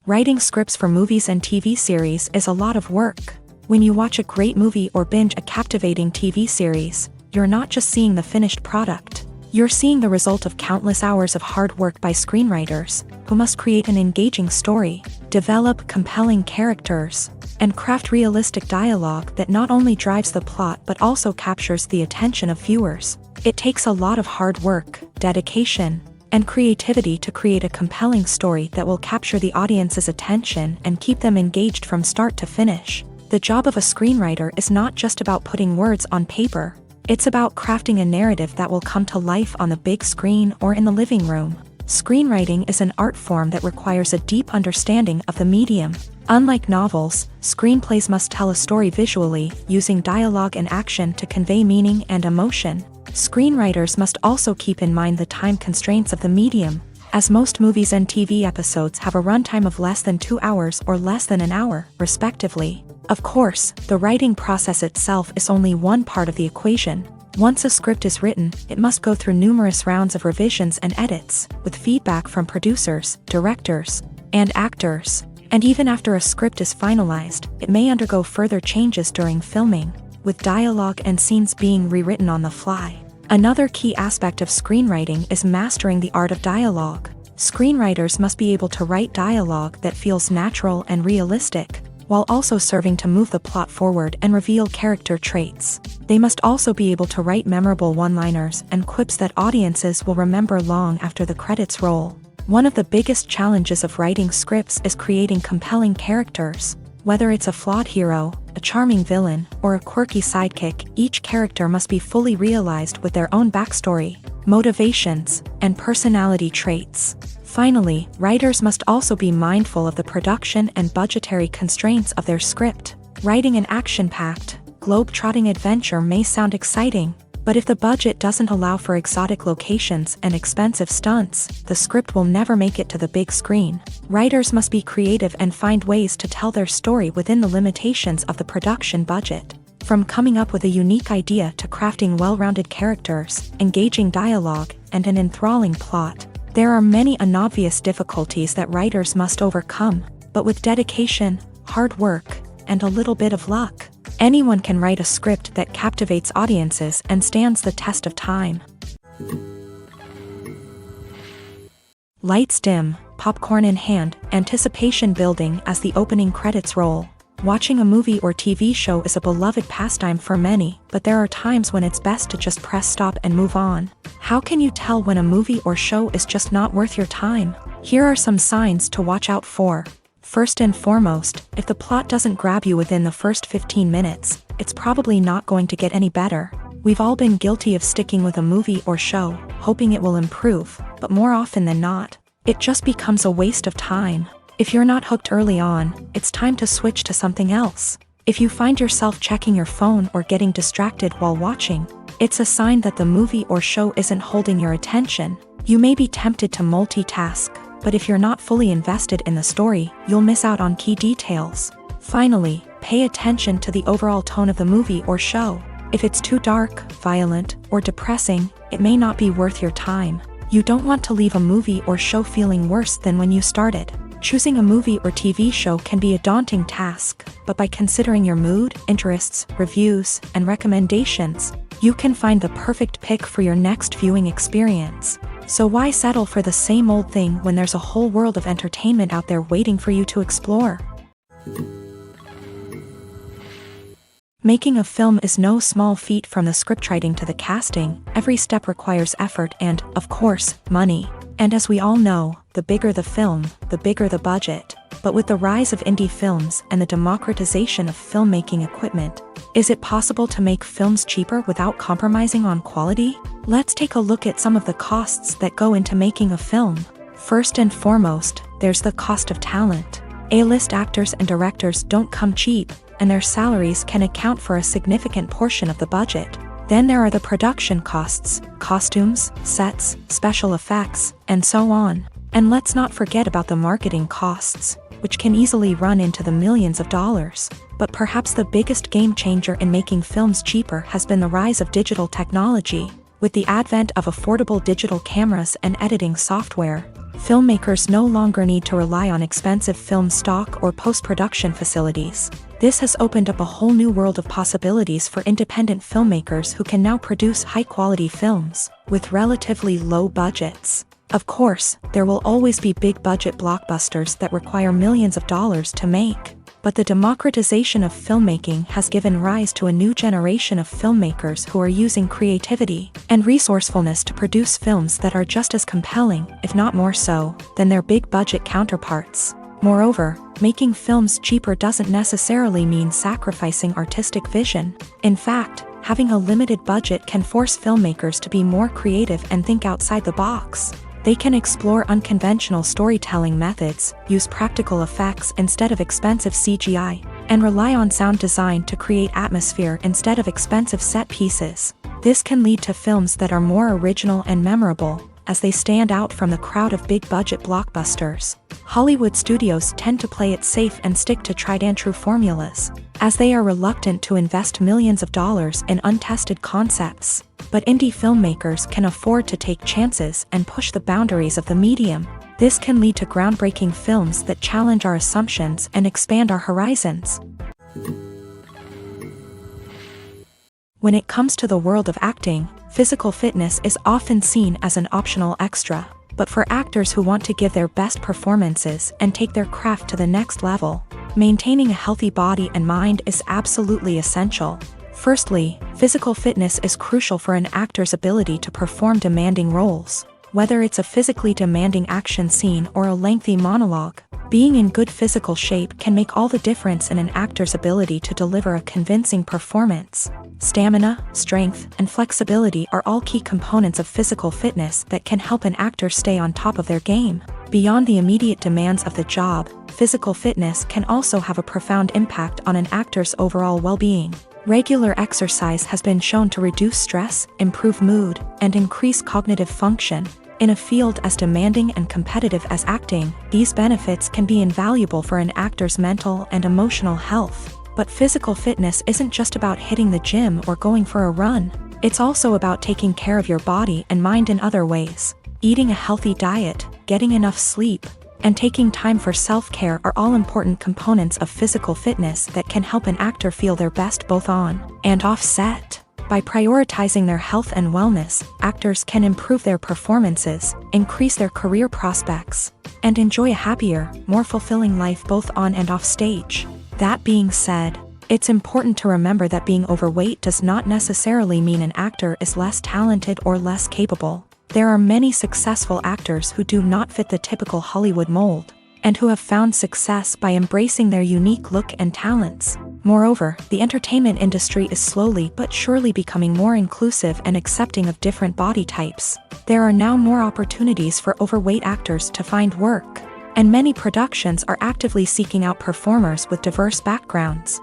Writing scripts for movies and TV series is a lot of work. When you watch a great movie or binge a captivating TV series, you're not just seeing the finished product. You're seeing the result of countless hours of hard work by screenwriters, who must create an engaging story, develop compelling characters, and craft realistic dialogue that not only drives the plot but also captures the attention of viewers. It takes a lot of hard work, dedication, and creativity to create a compelling story that will capture the audience's attention and keep them engaged from start to finish. The job of a screenwriter is not just about putting words on paper. It's about crafting a narrative that will come to life on the big screen or in the living room. Screenwriting is an art form that requires a deep understanding of the medium. Unlike novels, screenplays must tell a story visually, using dialogue and action to convey meaning and emotion. Screenwriters must also keep in mind the time constraints of the medium, as most movies and TV episodes have a runtime of less than 2 hours or less than an hour, respectively. Of course, the writing process itself is only one part of the equation. Once a script is written, it must go through numerous rounds of revisions and edits, with feedback from producers, directors, and actors. And even after a script is finalized, it may undergo further changes during filming, with dialogue and scenes being rewritten on the fly. Another key aspect of screenwriting is mastering the art of dialogue. Screenwriters must be able to write dialogue that feels natural and realistic, while also serving to move the plot forward and reveal character traits. They must also be able to write memorable one-liners and quips that audiences will remember long after the credits roll. One of the biggest challenges of writing scripts is creating compelling characters. Whether it's a flawed hero, a charming villain, or a quirky sidekick, each character must be fully realized with their own backstory, motivations, and personality traits. Finally, writers must also be mindful of the production and budgetary constraints of their script. Writing an action-packed, globe-trotting adventure may sound exciting, but if the budget doesn't allow for exotic locations and expensive stunts, the script will never make it to the big screen. Writers must be creative and find ways to tell their story within the limitations of the production budget. From coming up with a unique idea to crafting well-rounded characters, engaging dialogue, and an enthralling plot, there are many unobvious difficulties that writers must overcome, but with dedication, hard work, and a little bit of luck, anyone can write a script that captivates audiences and stands the test of time. Lights dim, popcorn in hand, anticipation building as the opening credits roll. Watching a movie or TV show is a beloved pastime for many, but there are times when it's best to just press stop and move on. How can you tell when a movie or show is just not worth your time? Here are some signs to watch out for. First and foremost, if the plot doesn't grab you within the first 15 minutes, it's probably not going to get any better. We've all been guilty of sticking with a movie or show, hoping it will improve, but more often than not, it just becomes a waste of time. If you're not hooked early on, it's time to switch to something else. If you find yourself checking your phone or getting distracted while watching, it's a sign that the movie or show isn't holding your attention. You may be tempted to multitask, but if you're not fully invested in the story, you'll miss out on key details. Finally, pay attention to the overall tone of the movie or show. If it's too dark, violent, or depressing, it may not be worth your time. You don't want to leave a movie or show feeling worse than when you started. Choosing a movie or TV show can be a daunting task, but by considering your mood, interests, reviews, and recommendations, you can find the perfect pick for your next viewing experience. So why settle for the same old thing when there's a whole world of entertainment out there waiting for you to explore? Making a film is no small feat. From the scriptwriting to the casting, every step requires effort and, of course, money. And as we all know, the bigger the film, the bigger the budget. But with the rise of indie films and the democratization of filmmaking equipment, is it possible to make films cheaper without compromising on quality? Let's take a look at some of the costs that go into making a film. First and foremost, there's the cost of talent. A-list actors and directors don't come cheap, and their salaries can account for a significant portion of the budget. Then there are the production costs, costumes, sets, special effects, and so on. And let's not forget about the marketing costs, which can easily run into the millions of dollars. But perhaps the biggest game changer in making films cheaper has been the rise of digital technology. With the advent of affordable digital cameras and editing software, filmmakers no longer need to rely on expensive film stock or post-production facilities. This has opened up a whole new world of possibilities for independent filmmakers who can now produce high-quality films with relatively low budgets. Of course, there will always be big-budget blockbusters that require millions of dollars to make. But the democratization of filmmaking has given rise to a new generation of filmmakers who are using creativity and resourcefulness to produce films that are just as compelling, if not more so, than their big-budget counterparts. Moreover, making films cheaper doesn't necessarily mean sacrificing artistic vision. In fact, having a limited budget can force filmmakers to be more creative and think outside the box. They can explore unconventional storytelling methods, use practical effects instead of expensive CGI, and rely on sound design to create atmosphere instead of expensive set pieces. This can lead to films that are more original and memorable, as they stand out from the crowd of big-budget blockbusters. Hollywood studios tend to play it safe and stick to tried-and-true formulas, as they are reluctant to invest millions of dollars in untested concepts. But indie filmmakers can afford to take chances and push the boundaries of the medium. This can lead to groundbreaking films that challenge our assumptions and expand our horizons. When it comes to the world of acting, physical fitness is often seen as an optional extra. But for actors who want to give their best performances and take their craft to the next level, maintaining a healthy body and mind is absolutely essential. Firstly, physical fitness is crucial for an actor's ability to perform demanding roles. Whether it's a physically demanding action scene or a lengthy monologue, being in good physical shape can make all the difference in an actor's ability to deliver a convincing performance. Stamina, strength, and flexibility are all key components of physical fitness that can help an actor stay on top of their game. Beyond the immediate demands of the job, physical fitness can also have a profound impact on an actor's overall well-being. Regular exercise has been shown to reduce stress, improve mood, and increase cognitive function. In a field as demanding and competitive as acting, these benefits can be invaluable for an actor's mental and emotional health. But physical fitness isn't just about hitting the gym or going for a run. It's also about taking care of your body and mind in other ways. Eating a healthy diet, getting enough sleep, and taking time for self-care are all important components of physical fitness that can help an actor feel their best both on and off set. By prioritizing their health and wellness, actors can improve their performances, increase their career prospects, and enjoy a happier, more fulfilling life both on and off stage. That being said, it's important to remember that being overweight does not necessarily mean an actor is less talented or less capable. There are many successful actors who do not fit the typical Hollywood mold, and who have found success by embracing their unique look and talents. Moreover, the entertainment industry is slowly but surely becoming more inclusive and accepting of different body types. There are now more opportunities for overweight actors to find work, and many productions are actively seeking out performers with diverse backgrounds.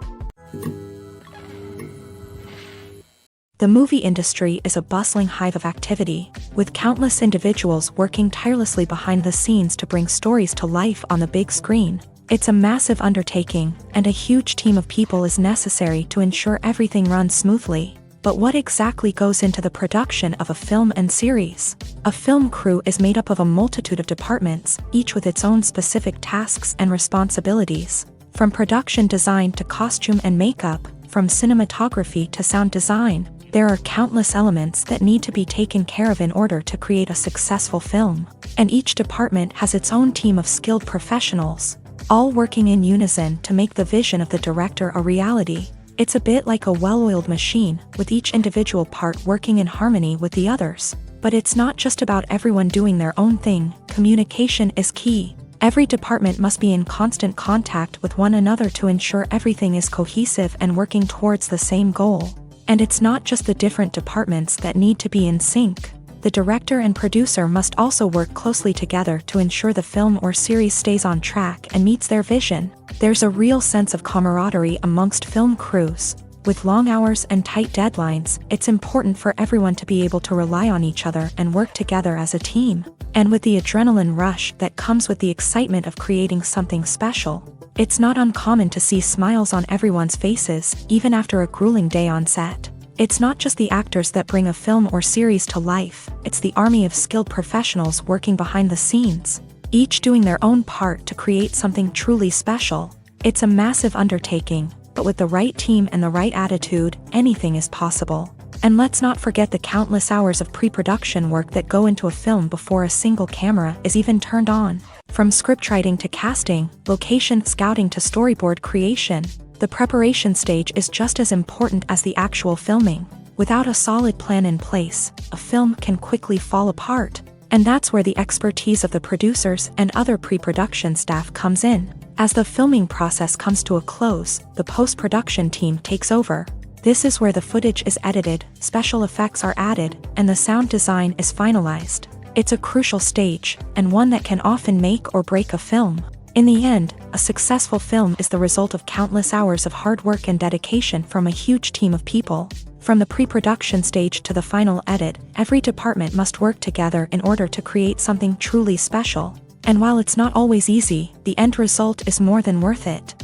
The movie industry is a bustling hive of activity, with countless individuals working tirelessly behind the scenes to bring stories to life on the big screen. It's a massive undertaking, and a huge team of people is necessary to ensure everything runs smoothly. But what exactly goes into the production of a film and series? A film crew is made up of a multitude of departments, each with its own specific tasks and responsibilities. From production design to costume and makeup, from cinematography to sound design, there are countless elements that need to be taken care of in order to create a successful film. And each department has its own team of skilled professionals, all working in unison to make the vision of the director a reality. It's a bit like a well-oiled machine, with each individual part working in harmony with the others. But it's not just about everyone doing their own thing. Communication is key. Every department must be in constant contact with one another to ensure everything is cohesive and working towards the same goal. And it's not just the different departments that need to be in sync. The director and producer must also work closely together to ensure the film or series stays on track and meets their vision. There's a real sense of camaraderie amongst film crews. With long hours and tight deadlines, it's important for everyone to be able to rely on each other and work together as a team. And with the adrenaline rush that comes with the excitement of creating something special, it's not uncommon to see smiles on everyone's faces, even after a grueling day on set. It's not just the actors that bring a film or series to life, it's the army of skilled professionals working behind the scenes, each doing their own part to create something truly special. It's a massive undertaking, but with the right team and the right attitude, anything is possible. And let's not forget the countless hours of pre-production work that go into a film before a single camera is even turned on. From scriptwriting to casting, location scouting to storyboard creation, the preparation stage is just as important as the actual filming. Without a solid plan in place, a film can quickly fall apart. And that's where the expertise of the producers and other pre-production staff comes in. As the filming process comes to a close, the post-production team takes over. This is where the footage is edited, special effects are added, and the sound design is finalized. It's a crucial stage, and one that can often make or break a film. In the end, a successful film is the result of countless hours of hard work and dedication from a huge team of people. From the pre-production stage to the final edit, every department must work together in order to create something truly special. And while it's not always easy, the end result is more than worth it.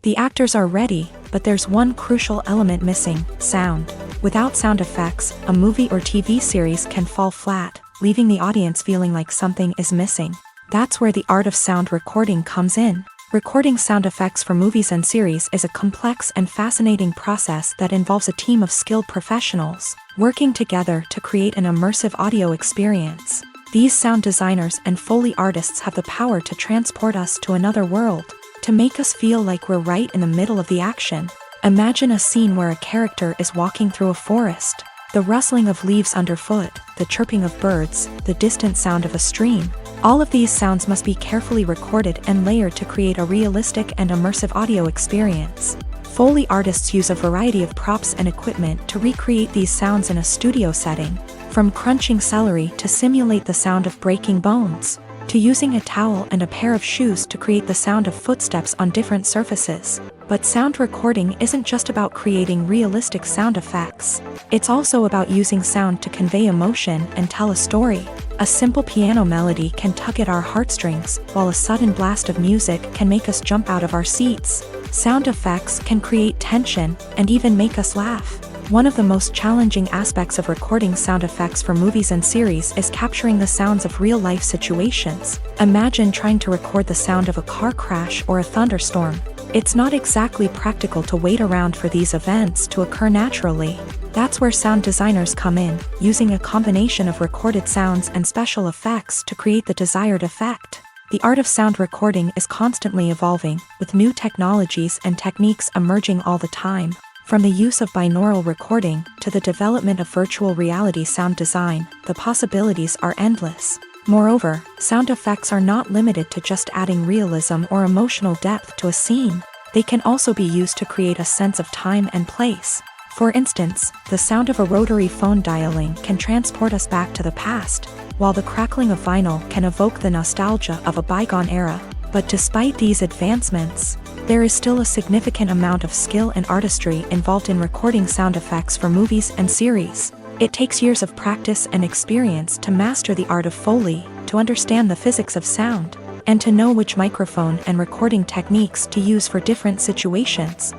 The actors are ready, but there's one crucial element missing: sound. Without sound effects, a movie or TV series can fall flat, leaving the audience feeling like something is missing. That's where the art of sound recording comes in. Recording sound effects for movies and series is a complex and fascinating process that involves a team of skilled professionals working together to create an immersive audio experience. These sound designers and Foley artists have the power to transport us to another world, to make us feel like we're right in the middle of the action. Imagine a scene where a character is walking through a forest. The rustling of leaves underfoot, the chirping of birds, the distant sound of a stream. All of these sounds must be carefully recorded and layered to create a realistic and immersive audio experience. Foley artists use a variety of props and equipment to recreate these sounds in a studio setting, from crunching celery to simulate the sound of breaking bones, to using a towel and a pair of shoes to create the sound of footsteps on different surfaces. But sound recording isn't just about creating realistic sound effects. It's also about using sound to convey emotion and tell a story. A simple piano melody can tug at our heartstrings, while a sudden blast of music can make us jump out of our seats. Sound effects can create tension and even make us laugh. One of the most challenging aspects of recording sound effects for movies and series is capturing the sounds of real-life situations. Imagine trying to record the sound of a car crash or a thunderstorm. It's not exactly practical to wait around for these events to occur naturally. That's where sound designers come in, using a combination of recorded sounds and special effects to create the desired effect. The art of sound recording is constantly evolving, with new technologies and techniques emerging all the time. From the use of binaural recording to the development of virtual reality sound design, the possibilities are endless. Moreover, sound effects are not limited to just adding realism or emotional depth to a scene. They can also be used to create a sense of time and place. For instance, the sound of a rotary phone dialing can transport us back to the past, while the crackling of vinyl can evoke the nostalgia of a bygone era. But despite these advancements, there is still a significant amount of skill and artistry involved in recording sound effects for movies and series. It takes years of practice and experience to master the art of Foley, to understand the physics of sound, and to know which microphone and recording techniques to use for different situations.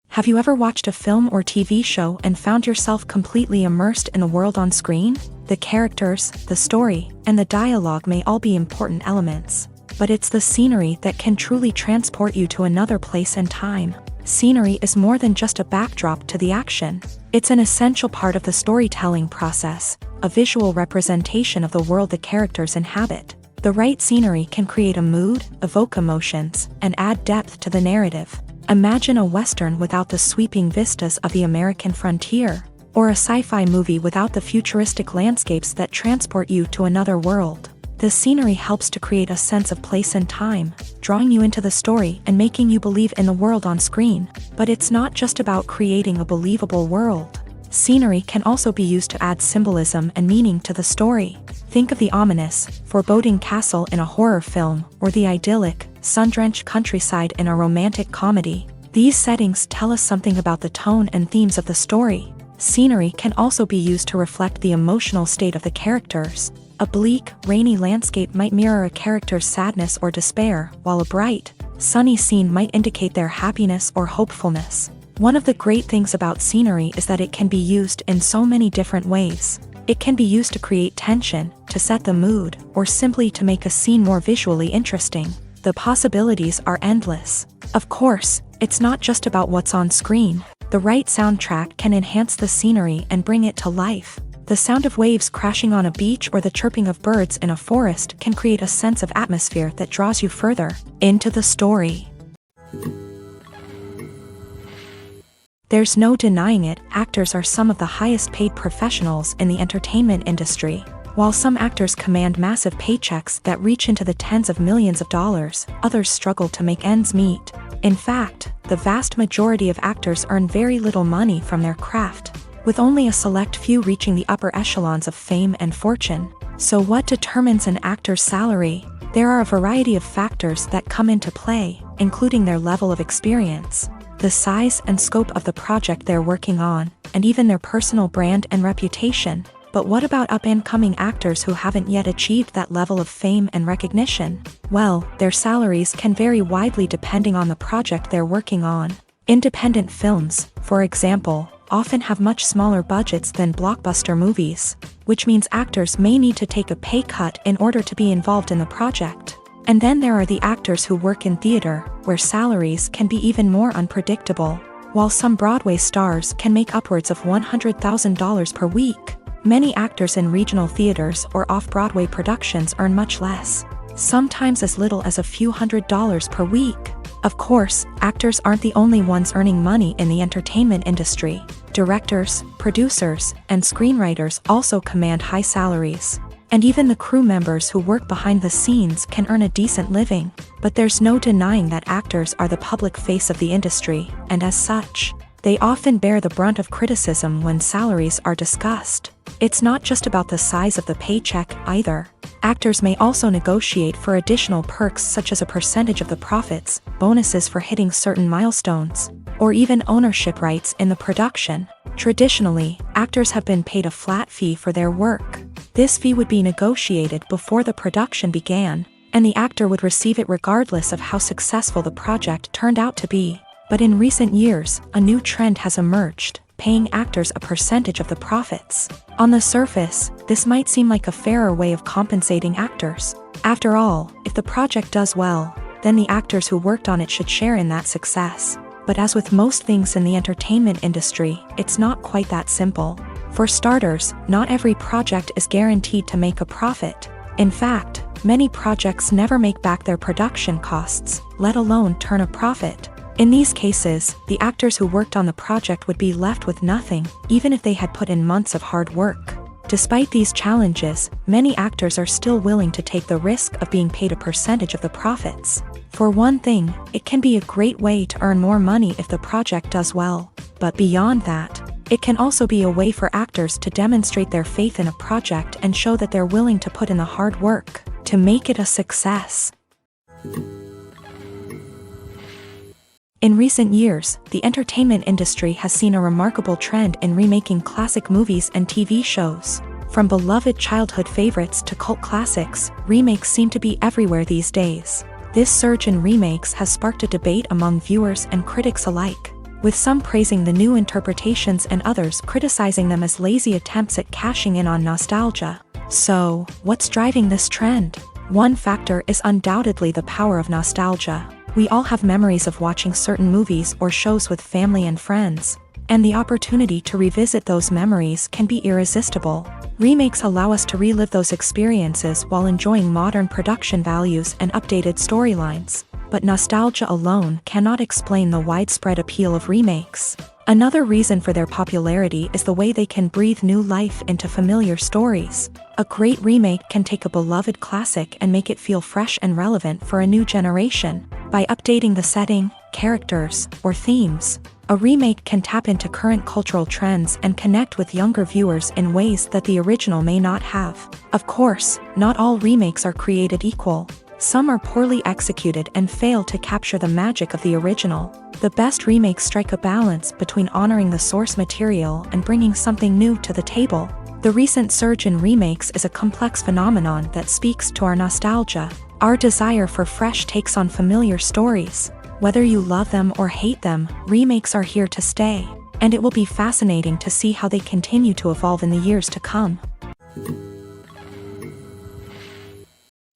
Have you ever watched a film or TV show and found yourself completely immersed in the world on screen? The characters, the story, and the dialogue may all be important elements, but it's the scenery that can truly transport you to another place and time. Scenery is more than just a backdrop to the action. It's an essential part of the storytelling process, a visual representation of the world the characters inhabit. The right scenery can create a mood, evoke emotions, and add depth to the narrative. Imagine a Western without the sweeping vistas of the American frontier, or a sci-fi movie without the futuristic landscapes that transport you to another world. The scenery helps to create a sense of place and time, drawing you into the story and making you believe in the world on screen. But it's not just about creating a believable world. Scenery can also be used to add symbolism and meaning to the story. Think of the ominous, foreboding castle in a horror film, or the idyllic, sun-drenched countryside in a romantic comedy. These settings tell us something about the tone and themes of the story. Scenery can also be used to reflect the emotional state of the characters. A bleak, rainy landscape might mirror a character's sadness or despair, while a bright, sunny scene might indicate their happiness or hopefulness. One of the great things about scenery is that it can be used in so many different ways. It can be used to create tension, to set the mood, or simply to make a scene more visually interesting. The possibilities are endless. Of course, it's not just about what's on screen. The right soundtrack can enhance the scenery and bring it to life. The sound of waves crashing on a beach or the chirping of birds in a forest can create a sense of atmosphere that draws you further into the story. There's no denying it, actors are some of the highest paid professionals in the entertainment industry. While some actors command massive paychecks that reach into the tens of millions of dollars, others struggle to make ends meet. In fact, the vast majority of actors earn very little money from their craft, with only a select few reaching the upper echelons of fame and fortune. So what determines an actor's salary? There are a variety of factors that come into play, including their level of experience, the size and scope of the project they're working on, and even their personal brand and reputation. But what about up-and-coming actors who haven't yet achieved that level of fame and recognition? Well, their salaries can vary widely depending on the project they're working on. Independent films, for example, often have much smaller budgets than blockbuster movies, which means actors may need to take a pay cut in order to be involved in the project. And then there are the actors who work in theater, where salaries can be even more unpredictable. While some Broadway stars can make upwards of $100,000 per week, many actors in regional theaters or off-Broadway productions earn much less, sometimes as little as a few $100s per week. Of course, actors aren't the only ones earning money in the entertainment industry. Directors, producers, and screenwriters also command high salaries. And even the crew members who work behind the scenes can earn a decent living. But there's no denying that actors are the public face of the industry, and as such, they often bear the brunt of criticism when salaries are discussed. It's not just about the size of the paycheck either. Actors may also negotiate for additional perks such as a percentage of the profits, bonuses for hitting certain milestones, or even ownership rights in the production. Traditionally, actors have been paid a flat fee for their work. This fee would be negotiated before the production began, and the actor would receive it regardless of how successful the project turned out to be. But in recent years, a new trend has emerged, paying actors a percentage of the profits. On the surface, this might seem like a fairer way of compensating actors. After all, if the project does well, then the actors who worked on it should share in that success. But as with most things in the entertainment industry, it's not quite that simple. For starters, not every project is guaranteed to make a profit. In fact, many projects never make back their production costs, let alone turn a profit. In these cases, the actors who worked on the project would be left with nothing, even if they had put in months of hard work. Despite these challenges, many actors are still willing to take the risk of being paid a percentage of the profits. For one thing, it can be a great way to earn more money if the project does well. But beyond that, it can also be a way for actors to demonstrate their faith in a project and show that they're willing to put in the hard work to make it a success. In recent years, the entertainment industry has seen a remarkable trend in remaking classic movies and TV shows. From beloved childhood favorites to cult classics, remakes seem to be everywhere these days. This surge in remakes has sparked a debate among viewers and critics alike, with some praising the new interpretations and others criticizing them as lazy attempts at cashing in on nostalgia. So, what's driving this trend? One factor is undoubtedly the power of nostalgia. We all have memories of watching certain movies or shows with family and friends, and the opportunity to revisit those memories can be irresistible. Remakes allow us to relive those experiences while enjoying modern production values and updated storylines. But nostalgia alone cannot explain the widespread appeal of remakes. Another reason for their popularity is the way they can breathe new life into familiar stories. A great remake can take a beloved classic and make it feel fresh and relevant for a new generation. By updating the setting, characters, or themes, a remake can tap into current cultural trends and connect with younger viewers in ways that the original may not have. Of course, not all remakes are created equal. Some are poorly executed and fail to capture the magic of the original. The best remakes strike a balance between honoring the source material and bringing something new to the table. The recent surge in remakes is a complex phenomenon that speaks to our nostalgia, our desire for fresh takes on familiar stories. Whether you love them or hate them, remakes are here to stay, and it will be fascinating to see how they continue to evolve in the years to come.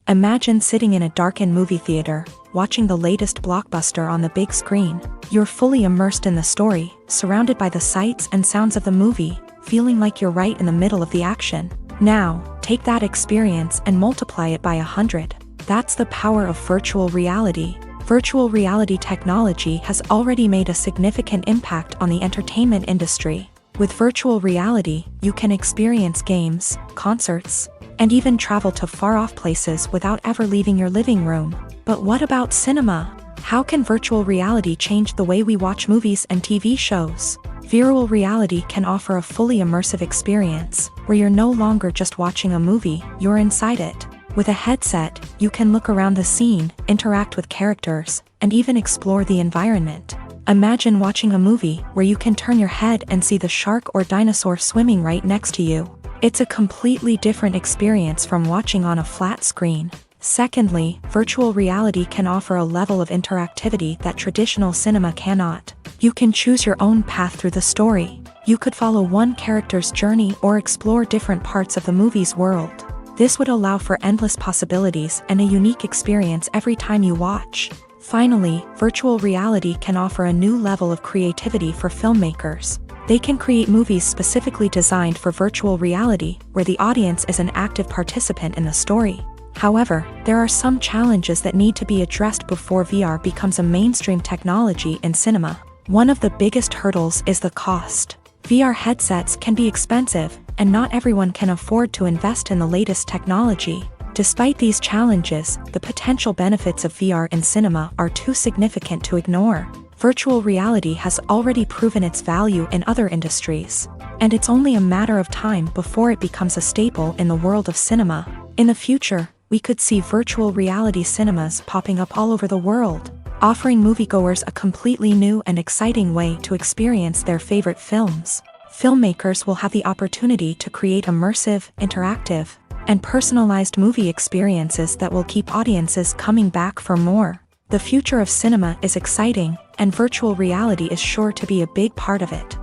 Imagine sitting in a darkened movie theater, watching the latest blockbuster on the big screen. You're fully immersed in the story, surrounded by the sights and sounds of the movie, feeling like you're right in the middle of the action. Now, take that experience and multiply it by 100. That's the power of virtual reality. Virtual reality technology has already made a significant impact on the entertainment industry. With virtual reality, you can experience games, concerts, and even travel to far-off places without ever leaving your living room. But what about cinema? How can virtual reality change the way we watch movies and TV shows? Virtual reality can offer a fully immersive experience, where you're no longer just watching a movie, you're inside it. With a headset, you can look around the scene, interact with characters, and even explore the environment. Imagine watching a movie where you can turn your head and see the shark or dinosaur swimming right next to you. It's a completely different experience from watching on a flat screen. Secondly, virtual reality can offer a level of interactivity that traditional cinema cannot. You can choose your own path through the story. You could follow one character's journey or explore different parts of the movie's world. This would allow for endless possibilities and a unique experience every time you watch. Finally, virtual reality can offer a new level of creativity for filmmakers. They can create movies specifically designed for virtual reality, where the audience is an active participant in the story. However, there are some challenges that need to be addressed before VR becomes a mainstream technology in cinema. One of the biggest hurdles is the cost. VR headsets can be expensive, and not everyone can afford to invest in the latest technology. Despite these challenges, the potential benefits of VR in cinema are too significant to ignore. Virtual reality has already proven its value in other industries, and it's only a matter of time before it becomes a staple in the world of cinema. In the future, we could see virtual reality cinemas popping up all over the world, offering moviegoers a completely new and exciting way to experience their favorite films. Filmmakers will have the opportunity to create immersive, interactive, and personalized movie experiences that will keep audiences coming back for more. The future of cinema is exciting, and virtual reality is sure to be a big part of it.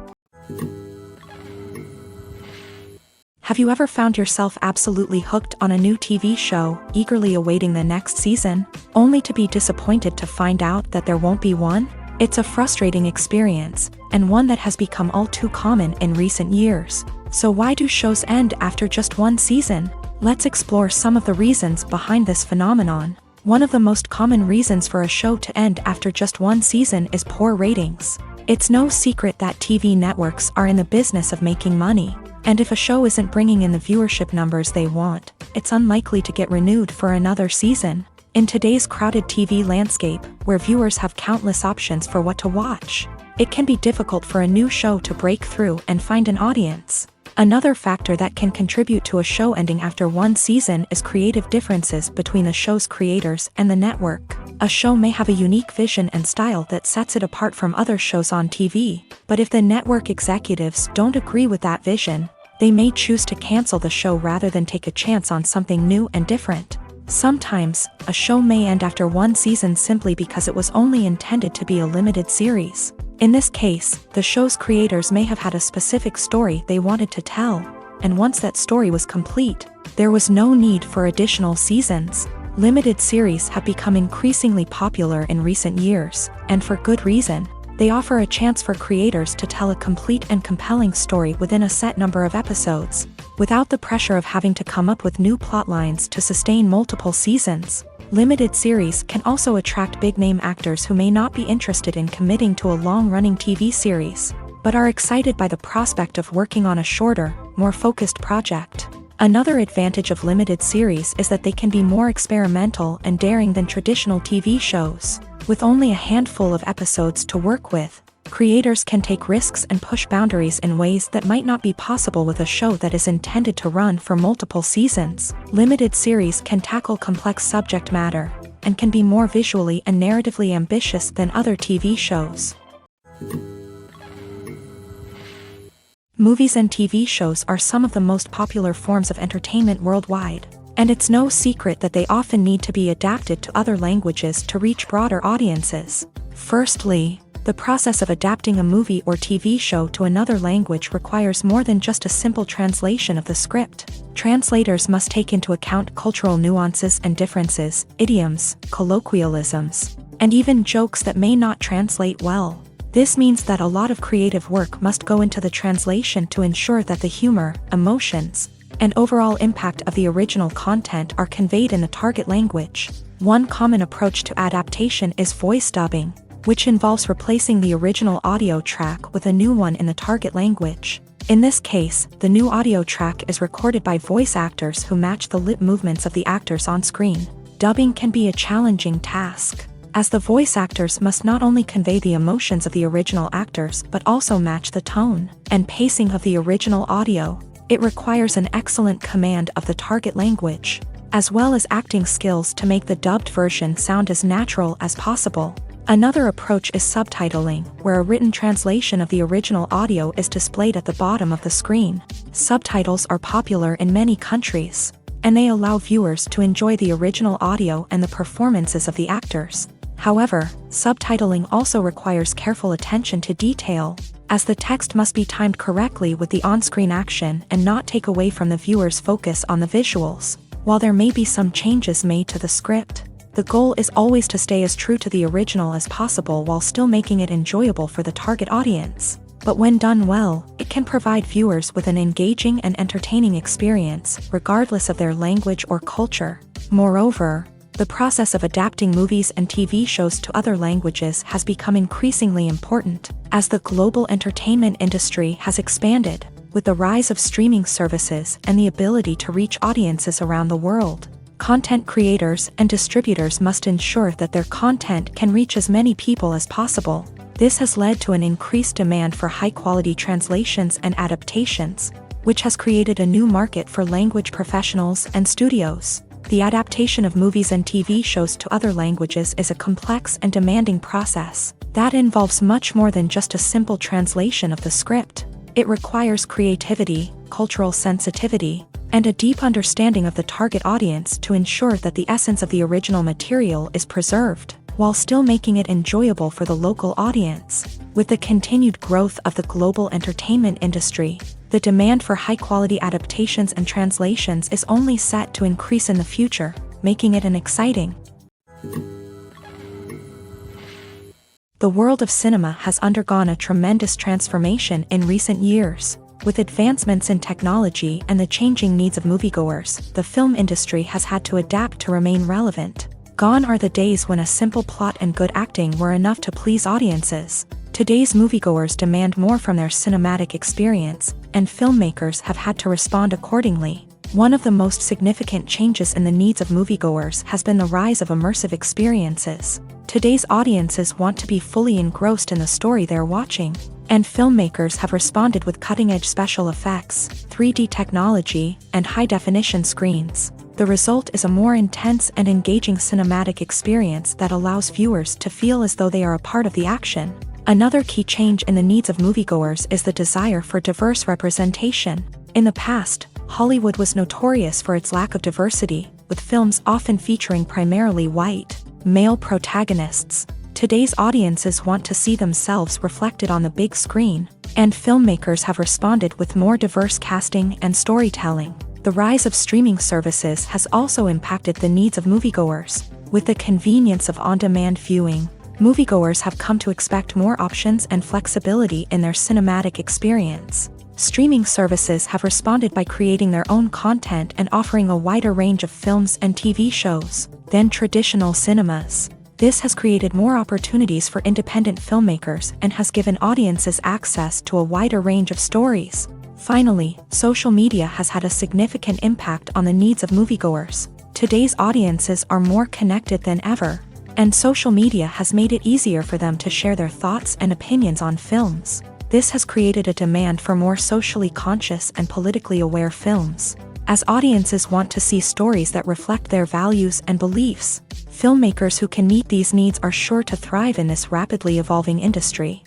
Have you ever found yourself absolutely hooked on a new TV show, eagerly awaiting the next season, only to be disappointed to find out that there won't be one? It's a frustrating experience, and one that has become all too common in recent years. So why do shows end after just one season? Let's explore some of the reasons behind this phenomenon. One of the most common reasons for a show to end after just one season is poor ratings. It's no secret that TV networks are in the business of making money. And if a show isn't bringing in the viewership numbers they want, it's unlikely to get renewed for another season. In today's crowded TV landscape, where viewers have countless options for what to watch, it can be difficult for a new show to break through and find an audience. Another factor that can contribute to a show ending after one season is creative differences between the show's creators and the network. A show may have a unique vision and style that sets it apart from other shows on TV, but if the network executives don't agree with that vision, they may choose to cancel the show rather than take a chance on something new and different. Sometimes, a show may end after one season simply because it was only intended to be a limited series. In this case, the show's creators may have had a specific story they wanted to tell, and once that story was complete, there was no need for additional seasons. Limited series have become increasingly popular in recent years, and for good reason. They offer a chance for creators to tell a complete and compelling story within a set number of episodes, without the pressure of having to come up with new plotlines to sustain multiple seasons. Limited series can also attract big-name actors who may not be interested in committing to a long-running TV series, but are excited by the prospect of working on a shorter, more focused project. Another advantage of limited series is that they can be more experimental and daring than traditional TV shows. With only a handful of episodes to work with, creators can take risks and push boundaries in ways that might not be possible with a show that is intended to run for multiple seasons. Limited series can tackle complex subject matter, and can be more visually and narratively ambitious than other TV shows. Movies and TV shows are some of the most popular forms of entertainment worldwide, and it's no secret that they often need to be adapted to other languages to reach broader audiences. Firstly, the process of adapting a movie or TV show to another language requires more than just a simple translation of the script. Translators must take into account cultural nuances and differences, idioms, colloquialisms, and even jokes that may not translate well. This means that a lot of creative work must go into the translation to ensure that the humor, emotions, and overall impact of the original content are conveyed in the target language. One common approach to adaptation is voice dubbing, which involves replacing the original audio track with a new one in the target language. In this case, the new audio track is recorded by voice actors who match the lip movements of the actors on screen. Dubbing can be a challenging task, as the voice actors must not only convey the emotions of the original actors but also match the tone and pacing of the original audio. It requires an excellent command of the target language, as well as acting skills to make the dubbed version sound as natural as possible. Another approach is subtitling, where a written translation of the original audio is displayed at the bottom of the screen. Subtitles are popular in many countries, and they allow viewers to enjoy the original audio and the performances of the actors. However, subtitling also requires careful attention to detail, as the text must be timed correctly with the on-screen action and not take away from the viewer's focus on the visuals. While there may be some changes made to the script, the goal is always to stay as true to the original as possible while still making it enjoyable for the target audience. But when done well, it can provide viewers with an engaging and entertaining experience, regardless of their language or culture. Moreover, the process of adapting movies and TV shows to other languages has become increasingly important, as the global entertainment industry has expanded, with the rise of streaming services and the ability to reach audiences around the world. Content creators and distributors must ensure that their content can reach as many people as possible. This has led to an increased demand for high-quality translations and adaptations, which has created a new market for language professionals and studios. The adaptation of movies and TV shows to other languages is a complex and demanding process that involves much more than just a simple translation of the script. It requires creativity, cultural sensitivity, and a deep understanding of the target audience to ensure that the essence of the original material is preserved, while still making it enjoyable for the local audience. With the continued growth of the global entertainment industry, the demand for high-quality adaptations and translations is only set to increase in the future, making it an exciting. The world of cinema has undergone a tremendous transformation in recent years. With advancements in technology and the changing needs of moviegoers, the film industry has had to adapt to remain relevant. Gone are the days when a simple plot and good acting were enough to please audiences. Today's moviegoers demand more from their cinematic experience, and filmmakers have had to respond accordingly. One of the most significant changes in the needs of moviegoers has been the rise of immersive experiences. Today's audiences want to be fully engrossed in the story they're watching, and filmmakers have responded with cutting-edge special effects, 3D technology, and high-definition screens. The result is a more intense and engaging cinematic experience that allows viewers to feel as though they are a part of the action. Another key change in the needs of moviegoers is the desire for diverse representation. In the past, Hollywood was notorious for its lack of diversity, with films often featuring primarily white, male protagonists. Today's audiences want to see themselves reflected on the big screen, and filmmakers have responded with more diverse casting and storytelling. The rise of streaming services has also impacted the needs of moviegoers. With the convenience of on-demand viewing, moviegoers have come to expect more options and flexibility in their cinematic experience. Streaming services have responded by creating their own content and offering a wider range of films and TV shows than traditional cinemas. This has created more opportunities for independent filmmakers and has given audiences access to a wider range of stories. Finally, social media has had a significant impact on the needs of moviegoers. Today's audiences are more connected than ever, and social media has made it easier for them to share their thoughts and opinions on films. This has created a demand for more socially conscious and politically aware films. As audiences want to see stories that reflect their values and beliefs, filmmakers who can meet these needs are sure to thrive in this rapidly evolving industry.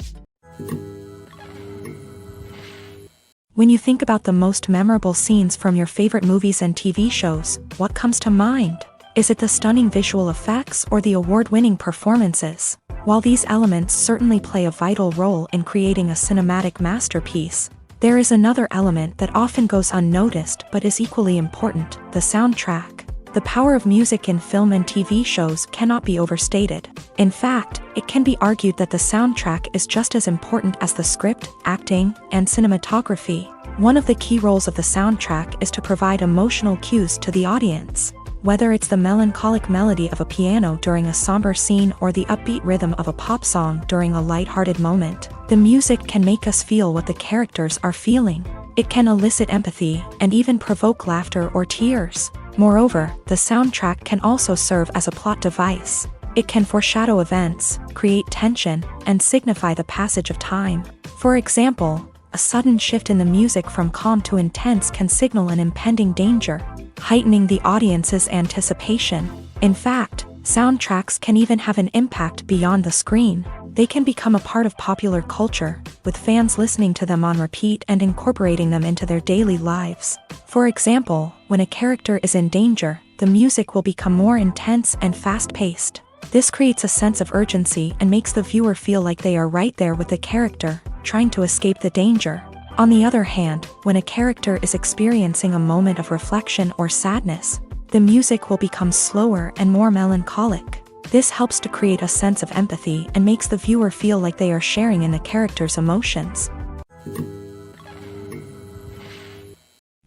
When you think about the most memorable scenes from your favorite movies and TV shows, what comes to mind? Is it the stunning visual effects or the award-winning performances? While these elements certainly play a vital role in creating a cinematic masterpiece, there is another element that often goes unnoticed but is equally important: the soundtrack. The power of music in film and TV shows cannot be overstated. In fact, it can be argued that the soundtrack is just as important as the script, acting, and cinematography. One of the key roles of the soundtrack is to provide emotional cues to the audience. Whether it's the melancholic melody of a piano during a somber scene or the upbeat rhythm of a pop song during a lighthearted moment, the music can make us feel what the characters are feeling. It can elicit empathy and even provoke laughter or tears. Moreover, the soundtrack can also serve as a plot device. It can foreshadow events, create tension, and signify the passage of time. For example, a sudden shift in the music from calm to intense can signal an impending danger, heightening the audience's anticipation. In fact, soundtracks can even have an impact beyond the screen. They can become a part of popular culture, with fans listening to them on repeat and incorporating them into their daily lives. For example, when a character is in danger, the music will become more intense and fast-paced. This creates a sense of urgency and makes the viewer feel like they are right there with the character, trying to escape the danger. On the other hand, when a character is experiencing a moment of reflection or sadness, the music will become slower and more melancholic. This helps to create a sense of empathy and makes the viewer feel like they are sharing in the character's emotions.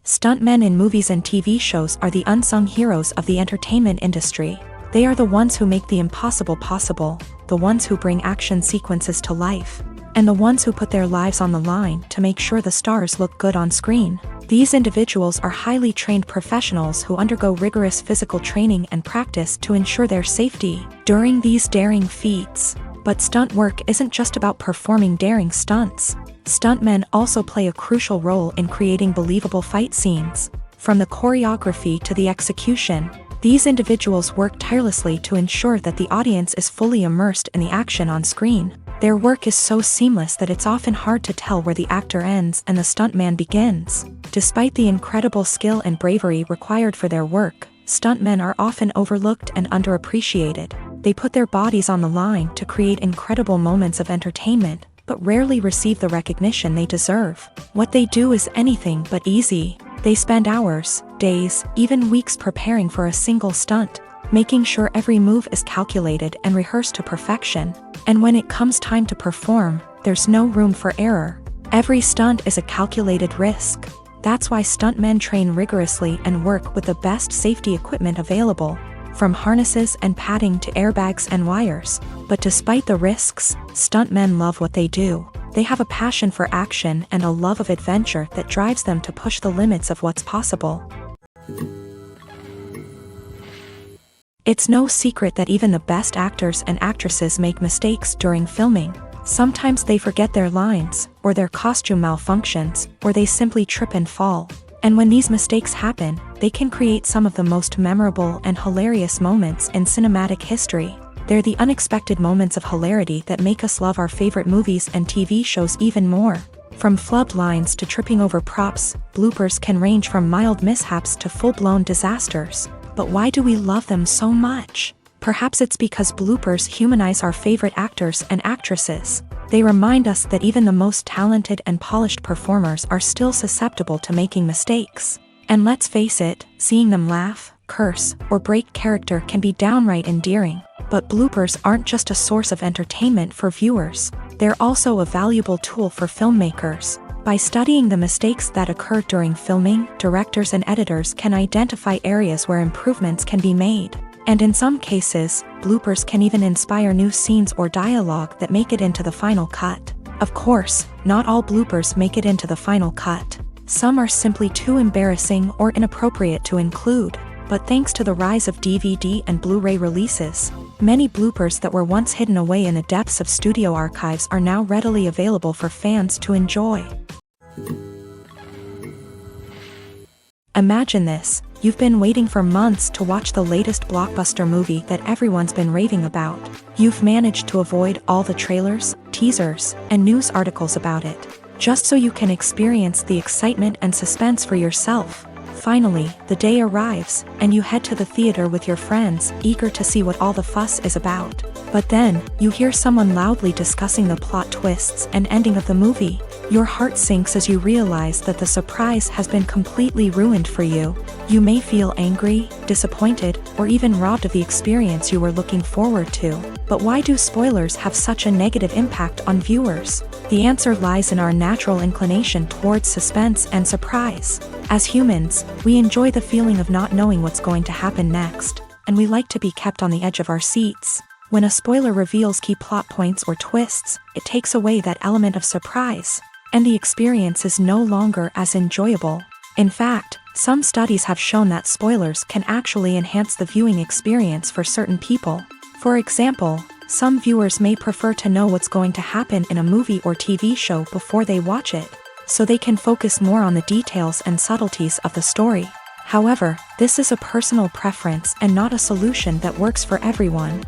Stuntmen in movies and TV shows are the unsung heroes of the entertainment industry. They are the ones who make the impossible possible, the ones who bring action sequences to life, and the ones who put their lives on the line to make sure the stars look good on screen. These individuals are highly trained professionals who undergo rigorous physical training and practice to ensure their safety during these daring feats. But stunt work isn't just about performing daring stunts. Stuntmen also play a crucial role in creating believable fight scenes. From the choreography to the execution, these individuals work tirelessly to ensure that the audience is fully immersed in the action on screen. Their work is so seamless that it's often hard to tell where the actor ends and the stuntman begins. Despite the incredible skill and bravery required for their work, stuntmen are often overlooked and underappreciated. They put their bodies on the line to create incredible moments of entertainment, but rarely receive the recognition they deserve. What they do is anything but easy. They spend hours, days, even weeks preparing for a single stunt, making sure every move is calculated and rehearsed to perfection. And when it comes time to perform, there's no room for error. Every stunt is a calculated risk. That's why stuntmen train rigorously and work with the best safety equipment available, from harnesses and padding to airbags and wires. But despite the risks, stuntmen love what they do. They have a passion for action and a love of adventure that drives them to push the limits of what's possible. It's no secret that even the best actors and actresses make mistakes during filming. Sometimes they forget their lines, or their costume malfunctions, or they simply trip and fall. And when these mistakes happen, they can create some of the most memorable and hilarious moments in cinematic history. They're the unexpected moments of hilarity that make us love our favorite movies and TV shows even more. From flubbed lines to tripping over props, bloopers can range from mild mishaps to full-blown disasters. But why do we love them so much? Perhaps it's because bloopers humanize our favorite actors and actresses. They remind us that even the most talented and polished performers are still susceptible to making mistakes. And let's face it, seeing them laugh, curse, or break character can be downright endearing. But bloopers aren't just a source of entertainment for viewers. They're also a valuable tool for filmmakers. By studying the mistakes that occur during filming, directors and editors can identify areas where improvements can be made. And in some cases, bloopers can even inspire new scenes or dialogue that make it into the final cut. Of course, not all bloopers make it into the final cut. Some are simply too embarrassing or inappropriate to include. But thanks to the rise of DVD and Blu-ray releases, many bloopers that were once hidden away in the depths of studio archives are now readily available for fans to enjoy. Imagine this, you've been waiting for months to watch the latest blockbuster movie that everyone's been raving about. You've managed to avoid all the trailers, teasers, and news articles about it, just so you can experience the excitement and suspense for yourself. Finally, the day arrives, and you head to the theater with your friends, eager to see what all the fuss is about. But then, you hear someone loudly discussing the plot twists and ending of the movie. Your heart sinks as you realize that the surprise has been completely ruined for you. You may feel angry, disappointed, or even robbed of the experience you were looking forward to. But why do spoilers have such a negative impact on viewers? The answer lies in our natural inclination towards suspense and surprise. As humans, we enjoy the feeling of not knowing what's going to happen next, and we like to be kept on the edge of our seats. When a spoiler reveals key plot points or twists, it takes away that element of surprise, and the experience is no longer as enjoyable. In fact, some studies have shown that spoilers can actually enhance the viewing experience for certain people. For example, some viewers may prefer to know what's going to happen in a movie or TV show before they watch it, so they can focus more on the details and subtleties of the story. However, this is a personal preference and not a solution that works for everyone.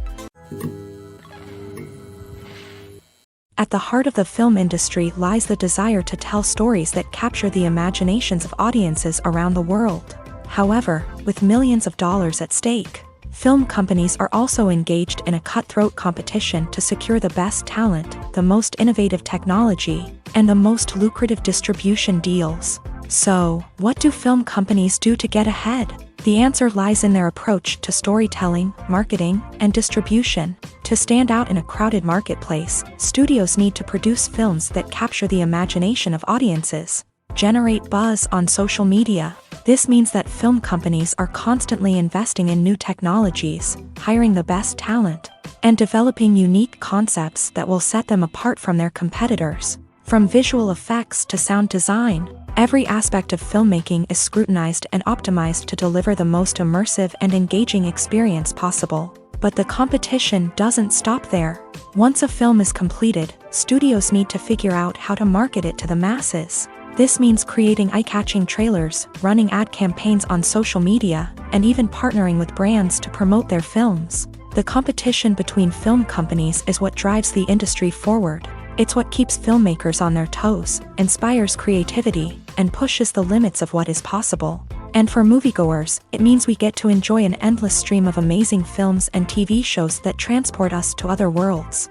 At the heart of the film industry lies the desire to tell stories that capture the imaginations of audiences around the world. However, with millions of dollars at stake, film companies are also engaged in a cutthroat competition to secure the best talent, the most innovative technology, and the most lucrative distribution deals. So, what do film companies do to get ahead? The answer lies in their approach to storytelling, marketing, and distribution. To stand out in a crowded marketplace, studios need to produce films that capture the imagination of audiences, generate buzz on social media. This means that film companies are constantly investing in new technologies, hiring the best talent, and developing unique concepts that will set them apart from their competitors. From visual effects to sound design, every aspect of filmmaking is scrutinized and optimized to deliver the most immersive and engaging experience possible. But the competition doesn't stop there. Once a film is completed, studios need to figure out how to market it to the masses. This means creating eye-catching trailers, running ad campaigns on social media, and even partnering with brands to promote their films. The competition between film companies is what drives the industry forward. It's what keeps filmmakers on their toes, inspires creativity, and pushes the limits of what is possible. And for moviegoers, it means we get to enjoy an endless stream of amazing films and TV shows that transport us to other worlds.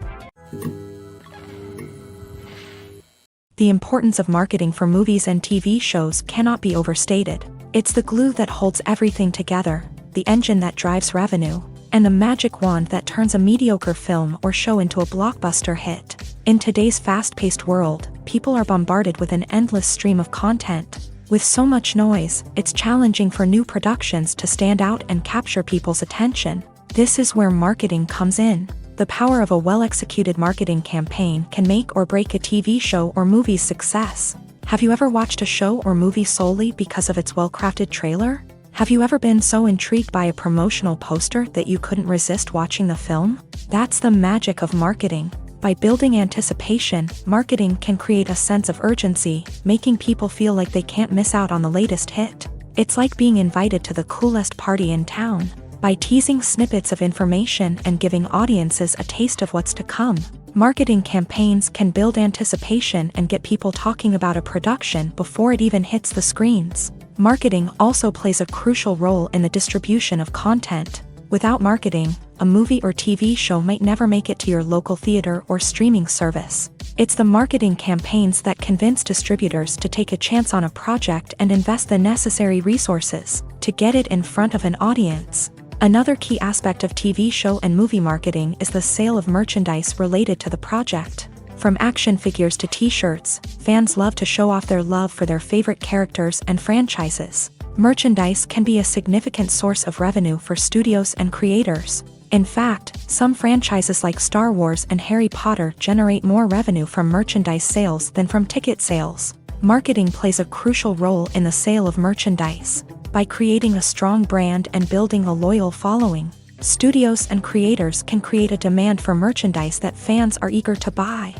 The importance of marketing for movies and TV shows cannot be overstated. It's the glue that holds everything together, the engine that drives revenue, and the magic wand that turns a mediocre film or show into a blockbuster hit. In today's fast-paced world, people are bombarded with an endless stream of content. With so much noise, it's challenging for new productions to stand out and capture people's attention. This is where marketing comes in. The power of a well-executed marketing campaign can make or break a TV show or movie's success. Have you ever watched a show or movie solely because of its well-crafted trailer? Have you ever been so intrigued by a promotional poster that you couldn't resist watching the film? That's the magic of marketing. By building anticipation, marketing can create a sense of urgency, making people feel like they can't miss out on the latest hit. It's like being invited to the coolest party in town. By teasing snippets of information and giving audiences a taste of what's to come, marketing campaigns can build anticipation and get people talking about a production before it even hits the screens. Marketing also plays a crucial role in the distribution of content. Without marketing, a movie or TV show might never make it to your local theater or streaming service. It's the marketing campaigns that convince distributors to take a chance on a project and invest the necessary resources to get it in front of an audience. Another key aspect of TV show and movie marketing is the sale of merchandise related to the project. From action figures to t-shirts, fans love to show off their love for their favorite characters and franchises. Merchandise can be a significant source of revenue for studios and creators. In fact, some franchises like Star Wars and Harry Potter generate more revenue from merchandise sales than from ticket sales. Marketing plays a crucial role in the sale of merchandise. By creating a strong brand and building a loyal following, studios and creators can create a demand for merchandise that fans are eager to buy.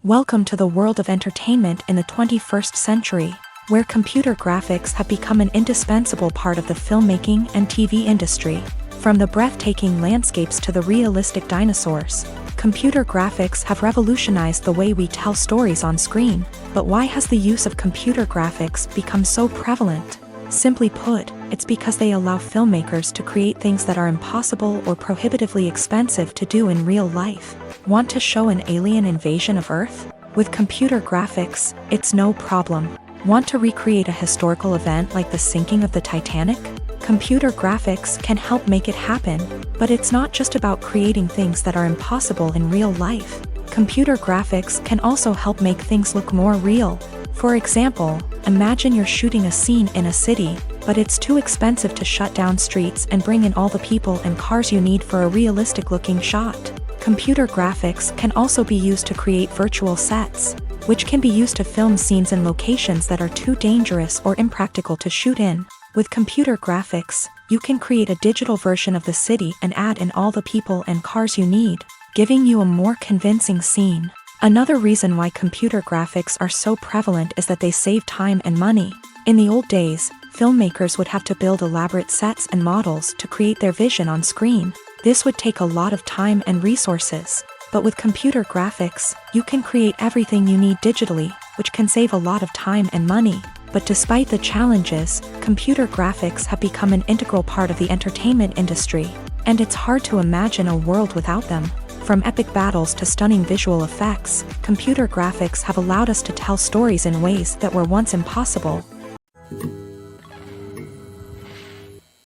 Welcome to the world of entertainment in the 21st century, where computer graphics have become an indispensable part of the filmmaking and TV industry. From the breathtaking landscapes to the realistic dinosaurs, computer graphics have revolutionized the way we tell stories on screen. But why has the use of computer graphics become so prevalent? Simply put, it's because they allow filmmakers to create things that are impossible or prohibitively expensive to do in real life. Want to show an alien invasion of Earth? With computer graphics, it's no problem. Want to recreate a historical event like the sinking of the Titanic? Computer graphics can help make it happen, but it's not just about creating things that are impossible in real life. Computer graphics can also help make things look more real. For example, imagine you're shooting a scene in a city, but it's too expensive to shut down streets and bring in all the people and cars you need for a realistic-looking shot. Computer graphics can also be used to create virtual sets, which can be used to film scenes in locations that are too dangerous or impractical to shoot in. With computer graphics, you can create a digital version of the city and add in all the people and cars you need, giving you a more convincing scene. Another reason why computer graphics are so prevalent is that they save time and money. In the old days, filmmakers would have to build elaborate sets and models to create their vision on screen. This would take a lot of time and resources. But with computer graphics, you can create everything you need digitally, which can save a lot of time and money. But despite the challenges, computer graphics have become an integral part of the entertainment industry, and it's hard to imagine a world without them. From epic battles to stunning visual effects, computer graphics have allowed us to tell stories in ways that were once impossible.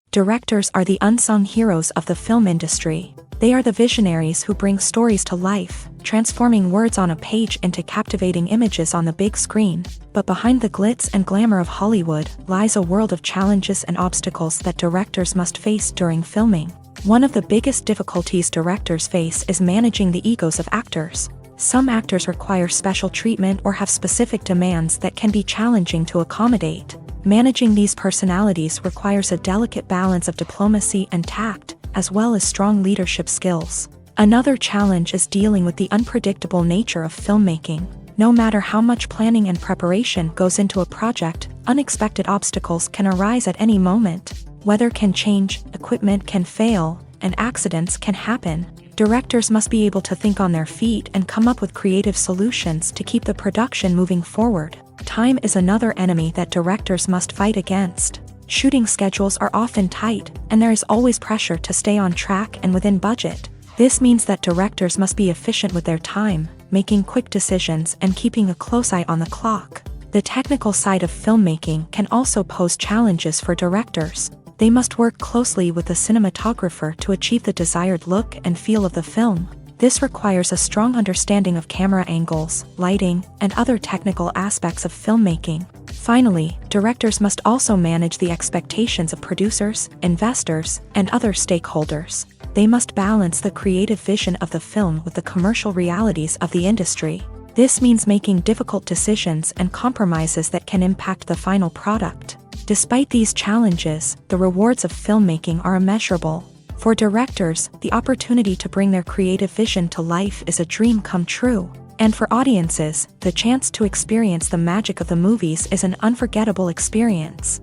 Directors are the unsung heroes of the film industry. They are the visionaries who bring stories to life, transforming words on a page into captivating images on the big screen. But behind the glitz and glamour of Hollywood lies a world of challenges and obstacles that directors must face during filming. One of the biggest difficulties directors face is managing the egos of actors. Some actors require special treatment or have specific demands that can be challenging to accommodate. Managing these personalities requires a delicate balance of diplomacy and tact, as well as strong leadership skills. Another challenge is dealing with the unpredictable nature of filmmaking. No matter how much planning and preparation goes into a project, unexpected obstacles can arise at any moment. Weather can change, equipment can fail, and accidents can happen. Directors must be able to think on their feet and come up with creative solutions to keep the production moving forward. Time is another enemy that directors must fight against. Shooting schedules are often tight, and there is always pressure to stay on track and within budget. This means that directors must be efficient with their time, making quick decisions and keeping a close eye on the clock. The technical side of filmmaking can also pose challenges for directors. They must work closely with the cinematographer to achieve the desired look and feel of the film. This requires a strong understanding of camera angles, lighting, and other technical aspects of filmmaking. Finally, directors must also manage the expectations of producers, investors, and other stakeholders. They must balance the creative vision of the film with the commercial realities of the industry. This means making difficult decisions and compromises that can impact the final product. Despite these challenges, the rewards of filmmaking are immeasurable. For directors, the opportunity to bring their creative vision to life is a dream come true. And for audiences, the chance to experience the magic of the movies is an unforgettable experience.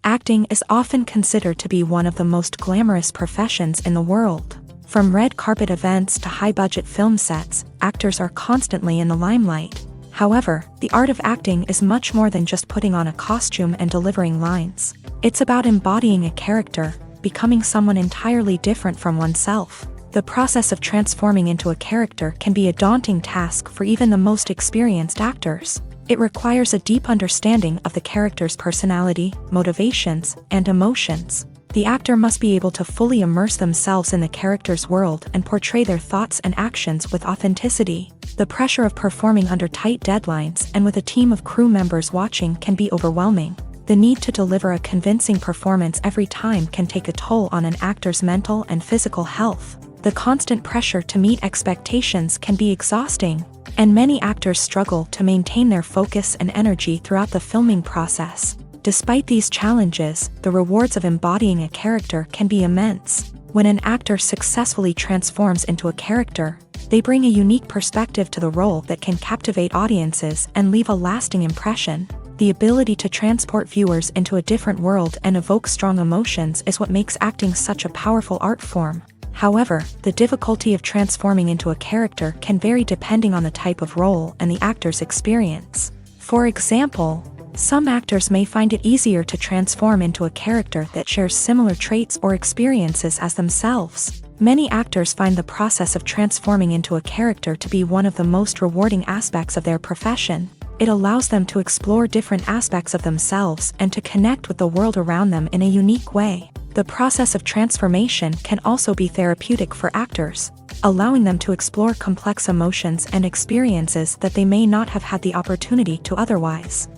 Acting is often considered to be one of the most glamorous professions in the world. From red carpet events to high-budget film sets, actors are constantly in the limelight. However, the art of acting is much more than just putting on a costume and delivering lines. It's about embodying a character, becoming someone entirely different from oneself. The process of transforming into a character can be a daunting task for even the most experienced actors. It requires a deep understanding of the character's personality, motivations, and emotions. The actor must be able to fully immerse themselves in the character's world and portray their thoughts and actions with authenticity. The pressure of performing under tight deadlines and with a team of crew members watching can be overwhelming. The need to deliver a convincing performance every time can take a toll on an actor's mental and physical health. The constant pressure to meet expectations can be exhausting, and many actors struggle to maintain their focus and energy throughout the filming process. Despite these challenges, the rewards of embodying a character can be immense. When an actor successfully transforms into a character, they bring a unique perspective to the role that can captivate audiences and leave a lasting impression. The ability to transport viewers into a different world and evoke strong emotions is what makes acting such a powerful art form. However, the difficulty of transforming into a character can vary depending on the type of role and the actor's experience. For example, some actors may find it easier to transform into a character that shares similar traits or experiences as themselves. Many actors find the process of transforming into a character to be one of the most rewarding aspects of their profession. It allows them to explore different aspects of themselves and to connect with the world around them in a unique way. The process of transformation can also be therapeutic for actors, allowing them to explore complex emotions and experiences that they may not have had the opportunity to otherwise.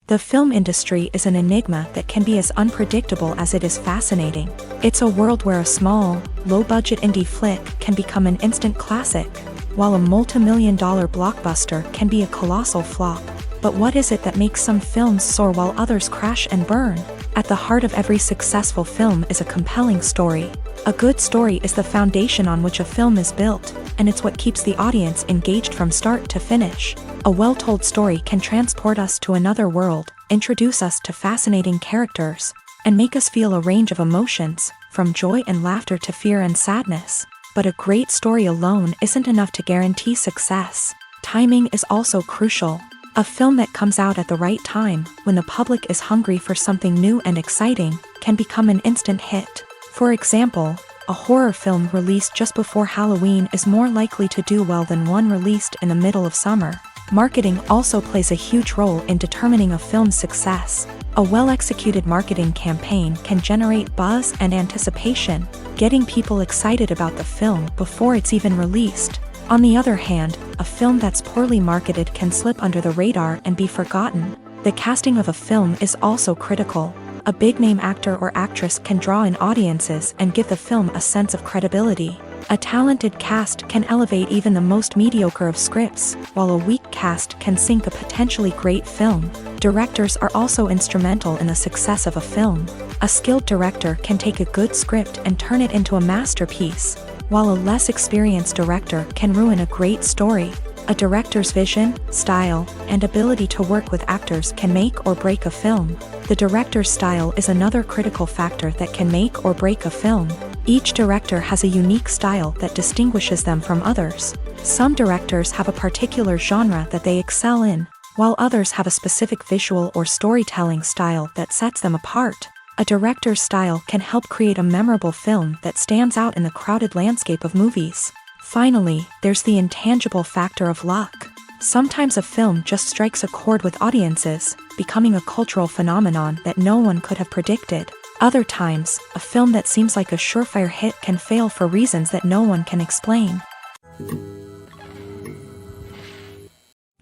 The film industry is an enigma that can be as unpredictable as it is fascinating. It's a world where a small, low-budget indie flick can become an instant classic, while a multi-million-dollar blockbuster can be a colossal flop. But what is it that makes some films soar while others crash and burn? At the heart of every successful film is a compelling story. A good story is the foundation on which a film is built, and it's what keeps the audience engaged from start to finish. A well-told story can transport us to another world, introduce us to fascinating characters, and make us feel a range of emotions, from joy and laughter to fear and sadness. But a great story alone isn't enough to guarantee success. Timing is also crucial. A film that comes out at the right time, when the public is hungry for something new and exciting, can become an instant hit. For example, a horror film released just before Halloween is more likely to do well than one released in the middle of summer. Marketing also plays a huge role in determining a film's success. A well-executed marketing campaign can generate buzz and anticipation, getting people excited about the film before it's even released. On the other hand, a film that's poorly marketed can slip under the radar and be forgotten. The casting of a film is also critical. A big-name actor or actress can draw in audiences and give the film a sense of credibility. A talented cast can elevate even the most mediocre of scripts, while a weak cast can sink a potentially great film. Directors are also instrumental in the success of a film. A skilled director can take a good script and turn it into a masterpiece, while a less experienced director can ruin a great story. A director's vision, style, and ability to work with actors can make or break a film. The director's style is another critical factor that can make or break a film. Each director has a unique style that distinguishes them from others. Some directors have a particular genre that they excel in, while others have a specific visual or storytelling style that sets them apart. A director's style can help create a memorable film that stands out in the crowded landscape of movies. Finally, there's the intangible factor of luck. Sometimes a film just strikes a chord with audiences, becoming a cultural phenomenon that no one could have predicted. Other times, a film that seems like a surefire hit can fail for reasons that no one can explain.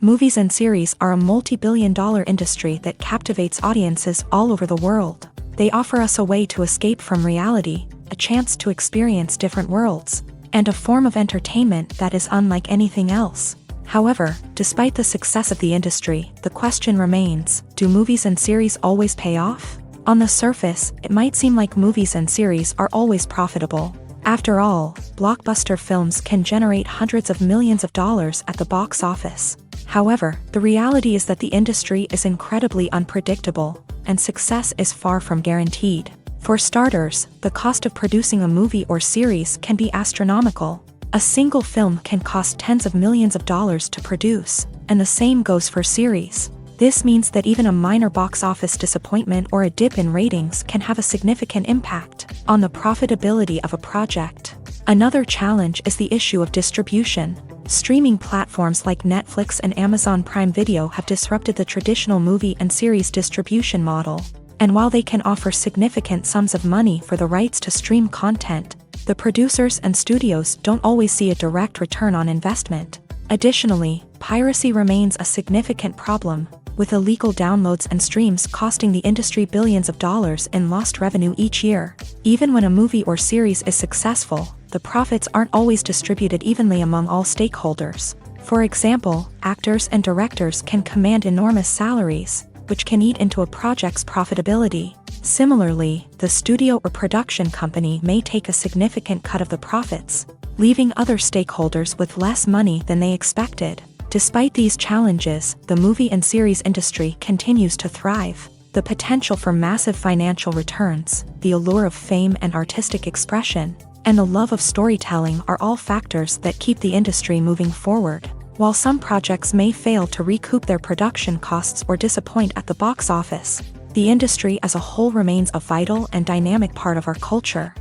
Movies and series are a multi-billion-dollar industry that captivates audiences all over the world. They offer us a way to escape from reality, a chance to experience different worlds, and a form of entertainment that is unlike anything else. However, despite the success of the industry, the question remains, do movies and series always pay off? On the surface, it might seem like movies and series are always profitable. After all, blockbuster films can generate hundreds of millions of dollars at the box office. However, the reality is that the industry is incredibly unpredictable, and success is far from guaranteed. For starters, the cost of producing a movie or series can be astronomical. A single film can cost tens of millions of dollars to produce, and the same goes for series. This means that even a minor box office disappointment or a dip in ratings can have a significant impact on the profitability of a project. Another challenge is the issue of distribution. Streaming platforms like Netflix and Amazon Prime Video have disrupted the traditional movie and series distribution model. And while they can offer significant sums of money for the rights to stream content, the producers and studios don't always see a direct return on investment. Additionally, piracy remains a significant problem, with illegal downloads and streams costing the industry billions of dollars in lost revenue each year. Even when a movie or series is successful, the profits aren't always distributed evenly among all stakeholders. For example, actors and directors can command enormous salaries, which can eat into a project's profitability. Similarly, the studio or production company may take a significant cut of the profits, leaving other stakeholders with less money than they expected. Despite these challenges, the movie and series industry continues to thrive. The potential for massive financial returns, the allure of fame and artistic expression, and the love of storytelling are all factors that keep the industry moving forward. While some projects may fail to recoup their production costs or disappoint at the box office, the industry as a whole remains a vital and dynamic part of our culture.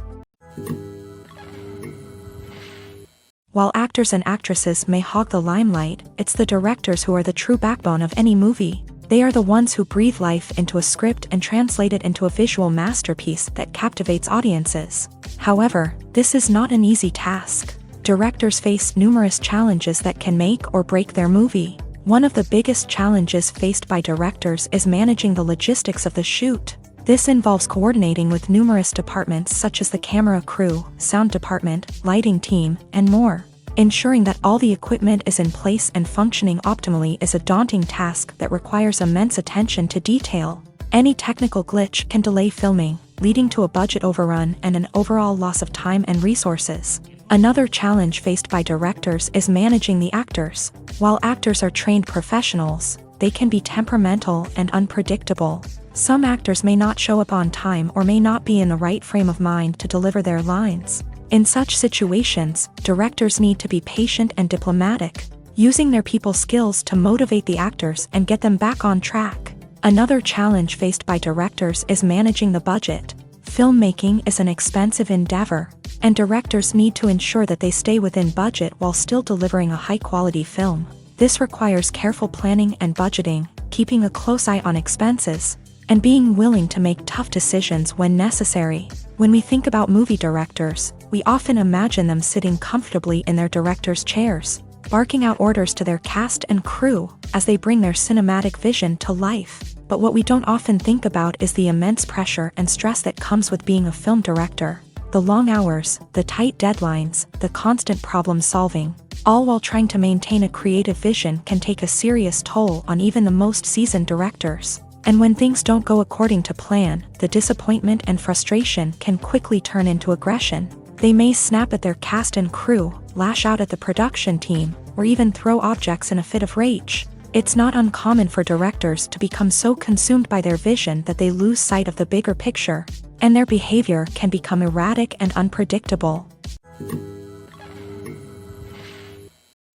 While actors and actresses may hog the limelight, it's the directors who are the true backbone of any movie. They are the ones who breathe life into a script and translate it into a visual masterpiece that captivates audiences. However, this is not an easy task. Directors face numerous challenges that can make or break their movie. One of the biggest challenges faced by directors is managing the logistics of the shoot. This involves coordinating with numerous departments such as the camera crew, sound department, lighting team, and more. Ensuring that all the equipment is in place and functioning optimally is a daunting task that requires immense attention to detail. Any technical glitch can delay filming, leading to a budget overrun and an overall loss of time and resources. Another challenge faced by directors is managing the actors. While actors are trained professionals, they can be temperamental and unpredictable. Some actors may not show up on time or may not be in the right frame of mind to deliver their lines. In such situations, directors need to be patient and diplomatic, using their people skills to motivate the actors and get them back on track. Another challenge faced by directors is managing the budget. Filmmaking is an expensive endeavor, and directors need to ensure that they stay within budget while still delivering a high-quality film. This requires careful planning and budgeting, keeping a close eye on expenses, and being willing to make tough decisions when necessary. When we think about movie directors, we often imagine them sitting comfortably in their director's chairs, barking out orders to their cast and crew as they bring their cinematic vision to life. But what we don't often think about is the immense pressure and stress that comes with being a film director. The long hours, the tight deadlines, the constant problem solving, all while trying to maintain a creative vision can take a serious toll on even the most seasoned directors. And when things don't go according to plan, the disappointment and frustration can quickly turn into aggression. They may snap at their cast and crew, lash out at the production team, or even throw objects in a fit of rage. It's not uncommon for directors to become so consumed by their vision that they lose sight of the bigger picture, and their behavior can become erratic and unpredictable.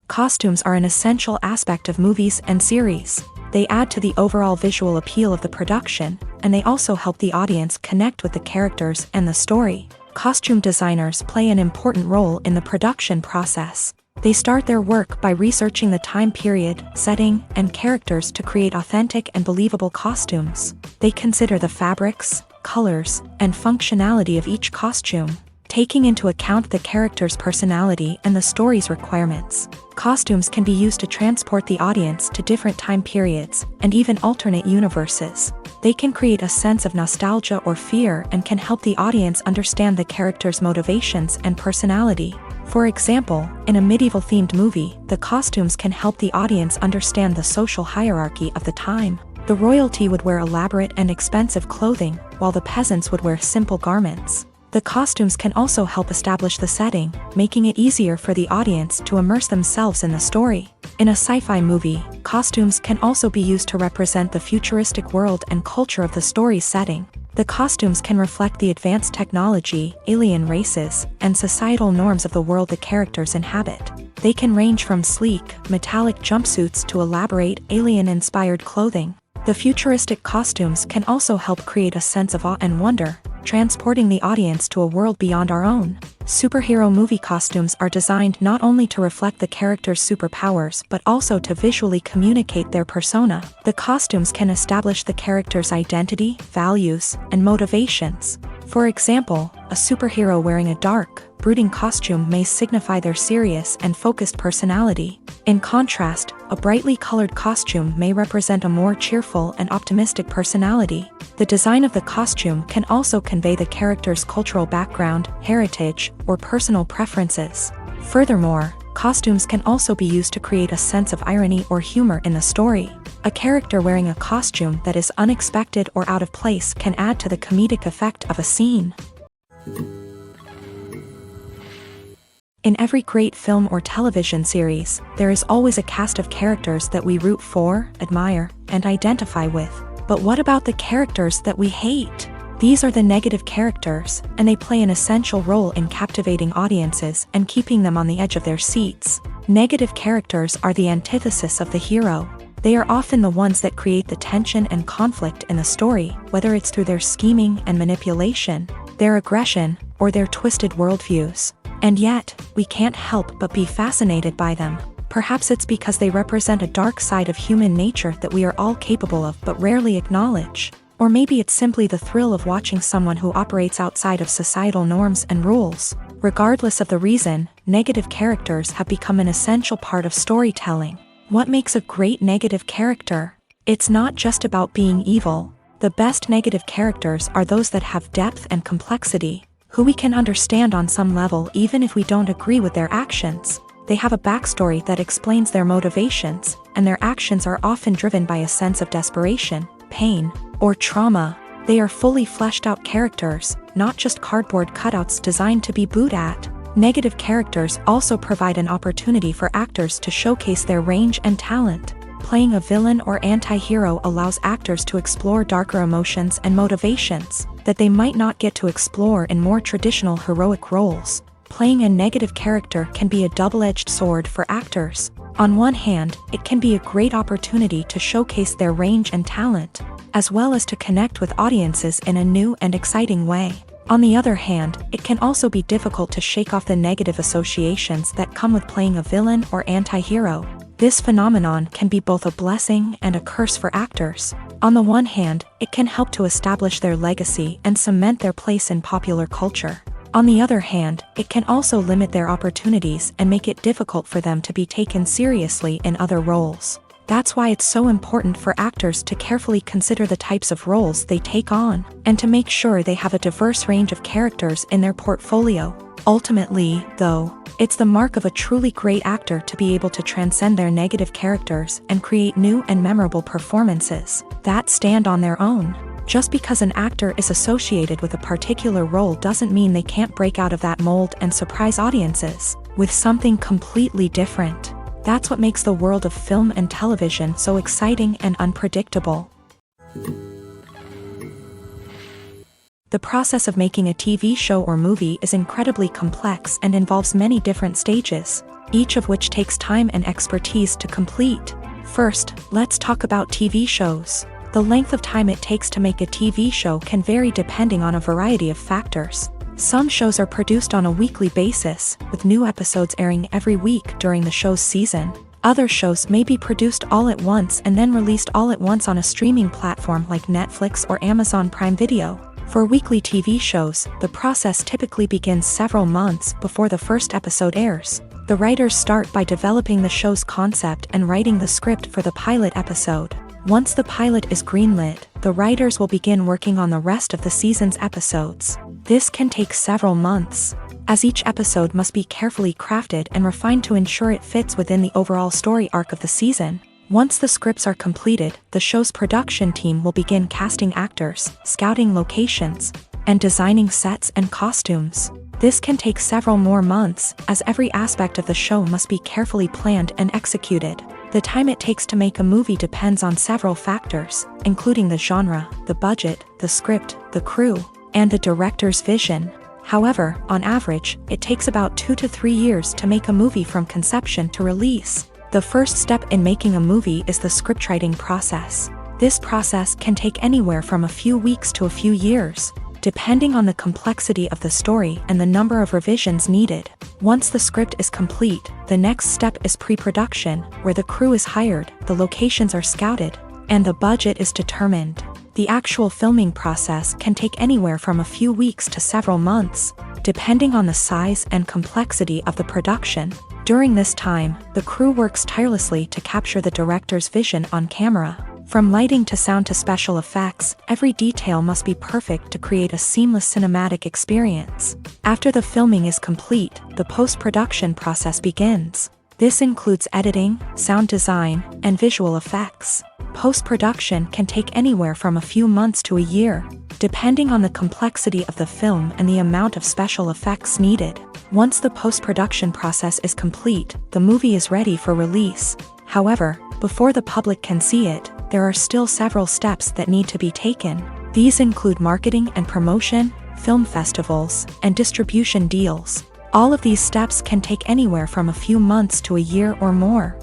Costumes are an essential aspect of movies and series. They add to the overall visual appeal of the production, and they also help the audience connect with the characters and the story. Costume designers play an important role in the production process. They start their work by researching the time period, setting, and characters to create authentic and believable costumes. They consider the fabrics, colors, and functionality of each costume, taking into account the character's personality and the story's requirements. Costumes can be used to transport the audience to different time periods and even alternate universes. They can create a sense of nostalgia or fear and can help the audience understand the character's motivations and personality. For example, in a medieval-themed movie, the costumes can help the audience understand the social hierarchy of the time. The royalty would wear elaborate and expensive clothing, while the peasants would wear simple garments. The costumes can also help establish the setting, making it easier for the audience to immerse themselves in the story. In a sci-fi movie, costumes can also be used to represent the futuristic world and culture of the story's setting. The costumes can reflect the advanced technology, alien races, and societal norms of the world the characters inhabit. They can range from sleek, metallic jumpsuits to elaborate, alien-inspired clothing. The futuristic costumes can also help create a sense of awe and wonder, transporting the audience to a world beyond our own. Superhero movie costumes are designed not only to reflect the character's superpowers but also to visually communicate their persona. The costumes can establish the character's identity, values, and motivations. For example, a superhero wearing a dark, brooding costume may signify their serious and focused personality. In contrast, a brightly colored costume may represent a more cheerful and optimistic personality. The design of the costume can also convey the character's cultural background, heritage, or personal preferences. Furthermore, costumes can also be used to create a sense of irony or humor in the story. A character wearing a costume that is unexpected or out of place can add to the comedic effect of a scene. In every great film or television series, there is always a cast of characters that we root for, admire, and identify with. But what about the characters that we hate? These are the negative characters, and they play an essential role in captivating audiences and keeping them on the edge of their seats. Negative characters are the antithesis of the hero. They are often the ones that create the tension and conflict in the story, whether it's through their scheming and manipulation, their aggression, or their twisted worldviews. And yet, we can't help but be fascinated by them. Perhaps it's because they represent a dark side of human nature that we are all capable of but rarely acknowledge. Or maybe it's simply the thrill of watching someone who operates outside of societal norms and rules. Regardless of the reason, negative characters have become an essential part of storytelling. What makes a great negative character? It's not just about being evil. The best negative characters are those that have depth and complexity, who we can understand on some level even if we don't agree with their actions. They have a backstory that explains their motivations, and their actions are often driven by a sense of desperation, pain, or trauma. They are fully fleshed out characters, not just cardboard cutouts designed to be booed at. Negative characters also provide an opportunity for actors to showcase their range and talent. Playing a villain or anti-hero allows actors to explore darker emotions and motivations that they might not get to explore in more traditional heroic roles. Playing a negative character can be a double-edged sword for actors. On one hand, it can be a great opportunity to showcase their range and talent, as well as to connect with audiences in a new and exciting way. On the other hand, it can also be difficult to shake off the negative associations that come with playing a villain or anti-hero. This phenomenon can be both a blessing and a curse for actors. On the one hand, it can help to establish their legacy and cement their place in popular culture. On the other hand, it can also limit their opportunities and make it difficult for them to be taken seriously in other roles. That's why it's so important for actors to carefully consider the types of roles they take on, and to make sure they have a diverse range of characters in their portfolio. Ultimately, though, it's the mark of a truly great actor to be able to transcend their negative characters and create new and memorable performances that stand on their own. Just because an actor is associated with a particular role doesn't mean they can't break out of that mold and surprise audiences with something completely different. That's what makes the world of film and television so exciting and unpredictable. The process of making a TV show or movie is incredibly complex and involves many different stages, each of which takes time and expertise to complete. First, let's talk about TV shows. The length of time it takes to make a TV show can vary depending on a variety of factors. Some shows are produced on a weekly basis, with new episodes airing every week during the show's season. Other shows may be produced all at once and then released all at once on a streaming platform like Netflix or Amazon Prime Video. For weekly TV shows, the process typically begins several months before the first episode airs. The writers start by developing the show's concept and writing the script for the pilot episode. Once the pilot is greenlit, the writers will begin working on the rest of the season's episodes. This can take several months, as each episode must be carefully crafted and refined to ensure it fits within the overall story arc of the season. Once the scripts are completed, the show's production team will begin casting actors, scouting locations, and designing sets and costumes. This can take several more months, as every aspect of the show must be carefully planned and executed. The time it takes to make a movie depends on several factors, including the genre, the budget, the script, the crew, and the director's vision. However, on average, it takes about 2 to 3 years to make a movie from conception to release. The first step in making a movie is the scriptwriting process. This process can take anywhere from a few weeks to a few years, depending on the complexity of the story and the number of revisions needed. Once the script is complete, the next step is pre-production, where the crew is hired, the locations are scouted, and the budget is determined. The actual filming process can take anywhere from a few weeks to several months, depending on the size and complexity of the production. During this time, the crew works tirelessly to capture the director's vision on camera. From lighting to sound to special effects, every detail must be perfect to create a seamless cinematic experience. After the filming is complete, the post-production process begins. This includes editing, sound design, and visual effects. Post-production can take anywhere from a few months to a year, depending on the complexity of the film and the amount of special effects needed. Once the post-production process is complete, the movie is ready for release. However, before the public can see it, there are still several steps that need to be taken. These include marketing and promotion, film festivals, and distribution deals. All of these steps can take anywhere from a few months to a year or more.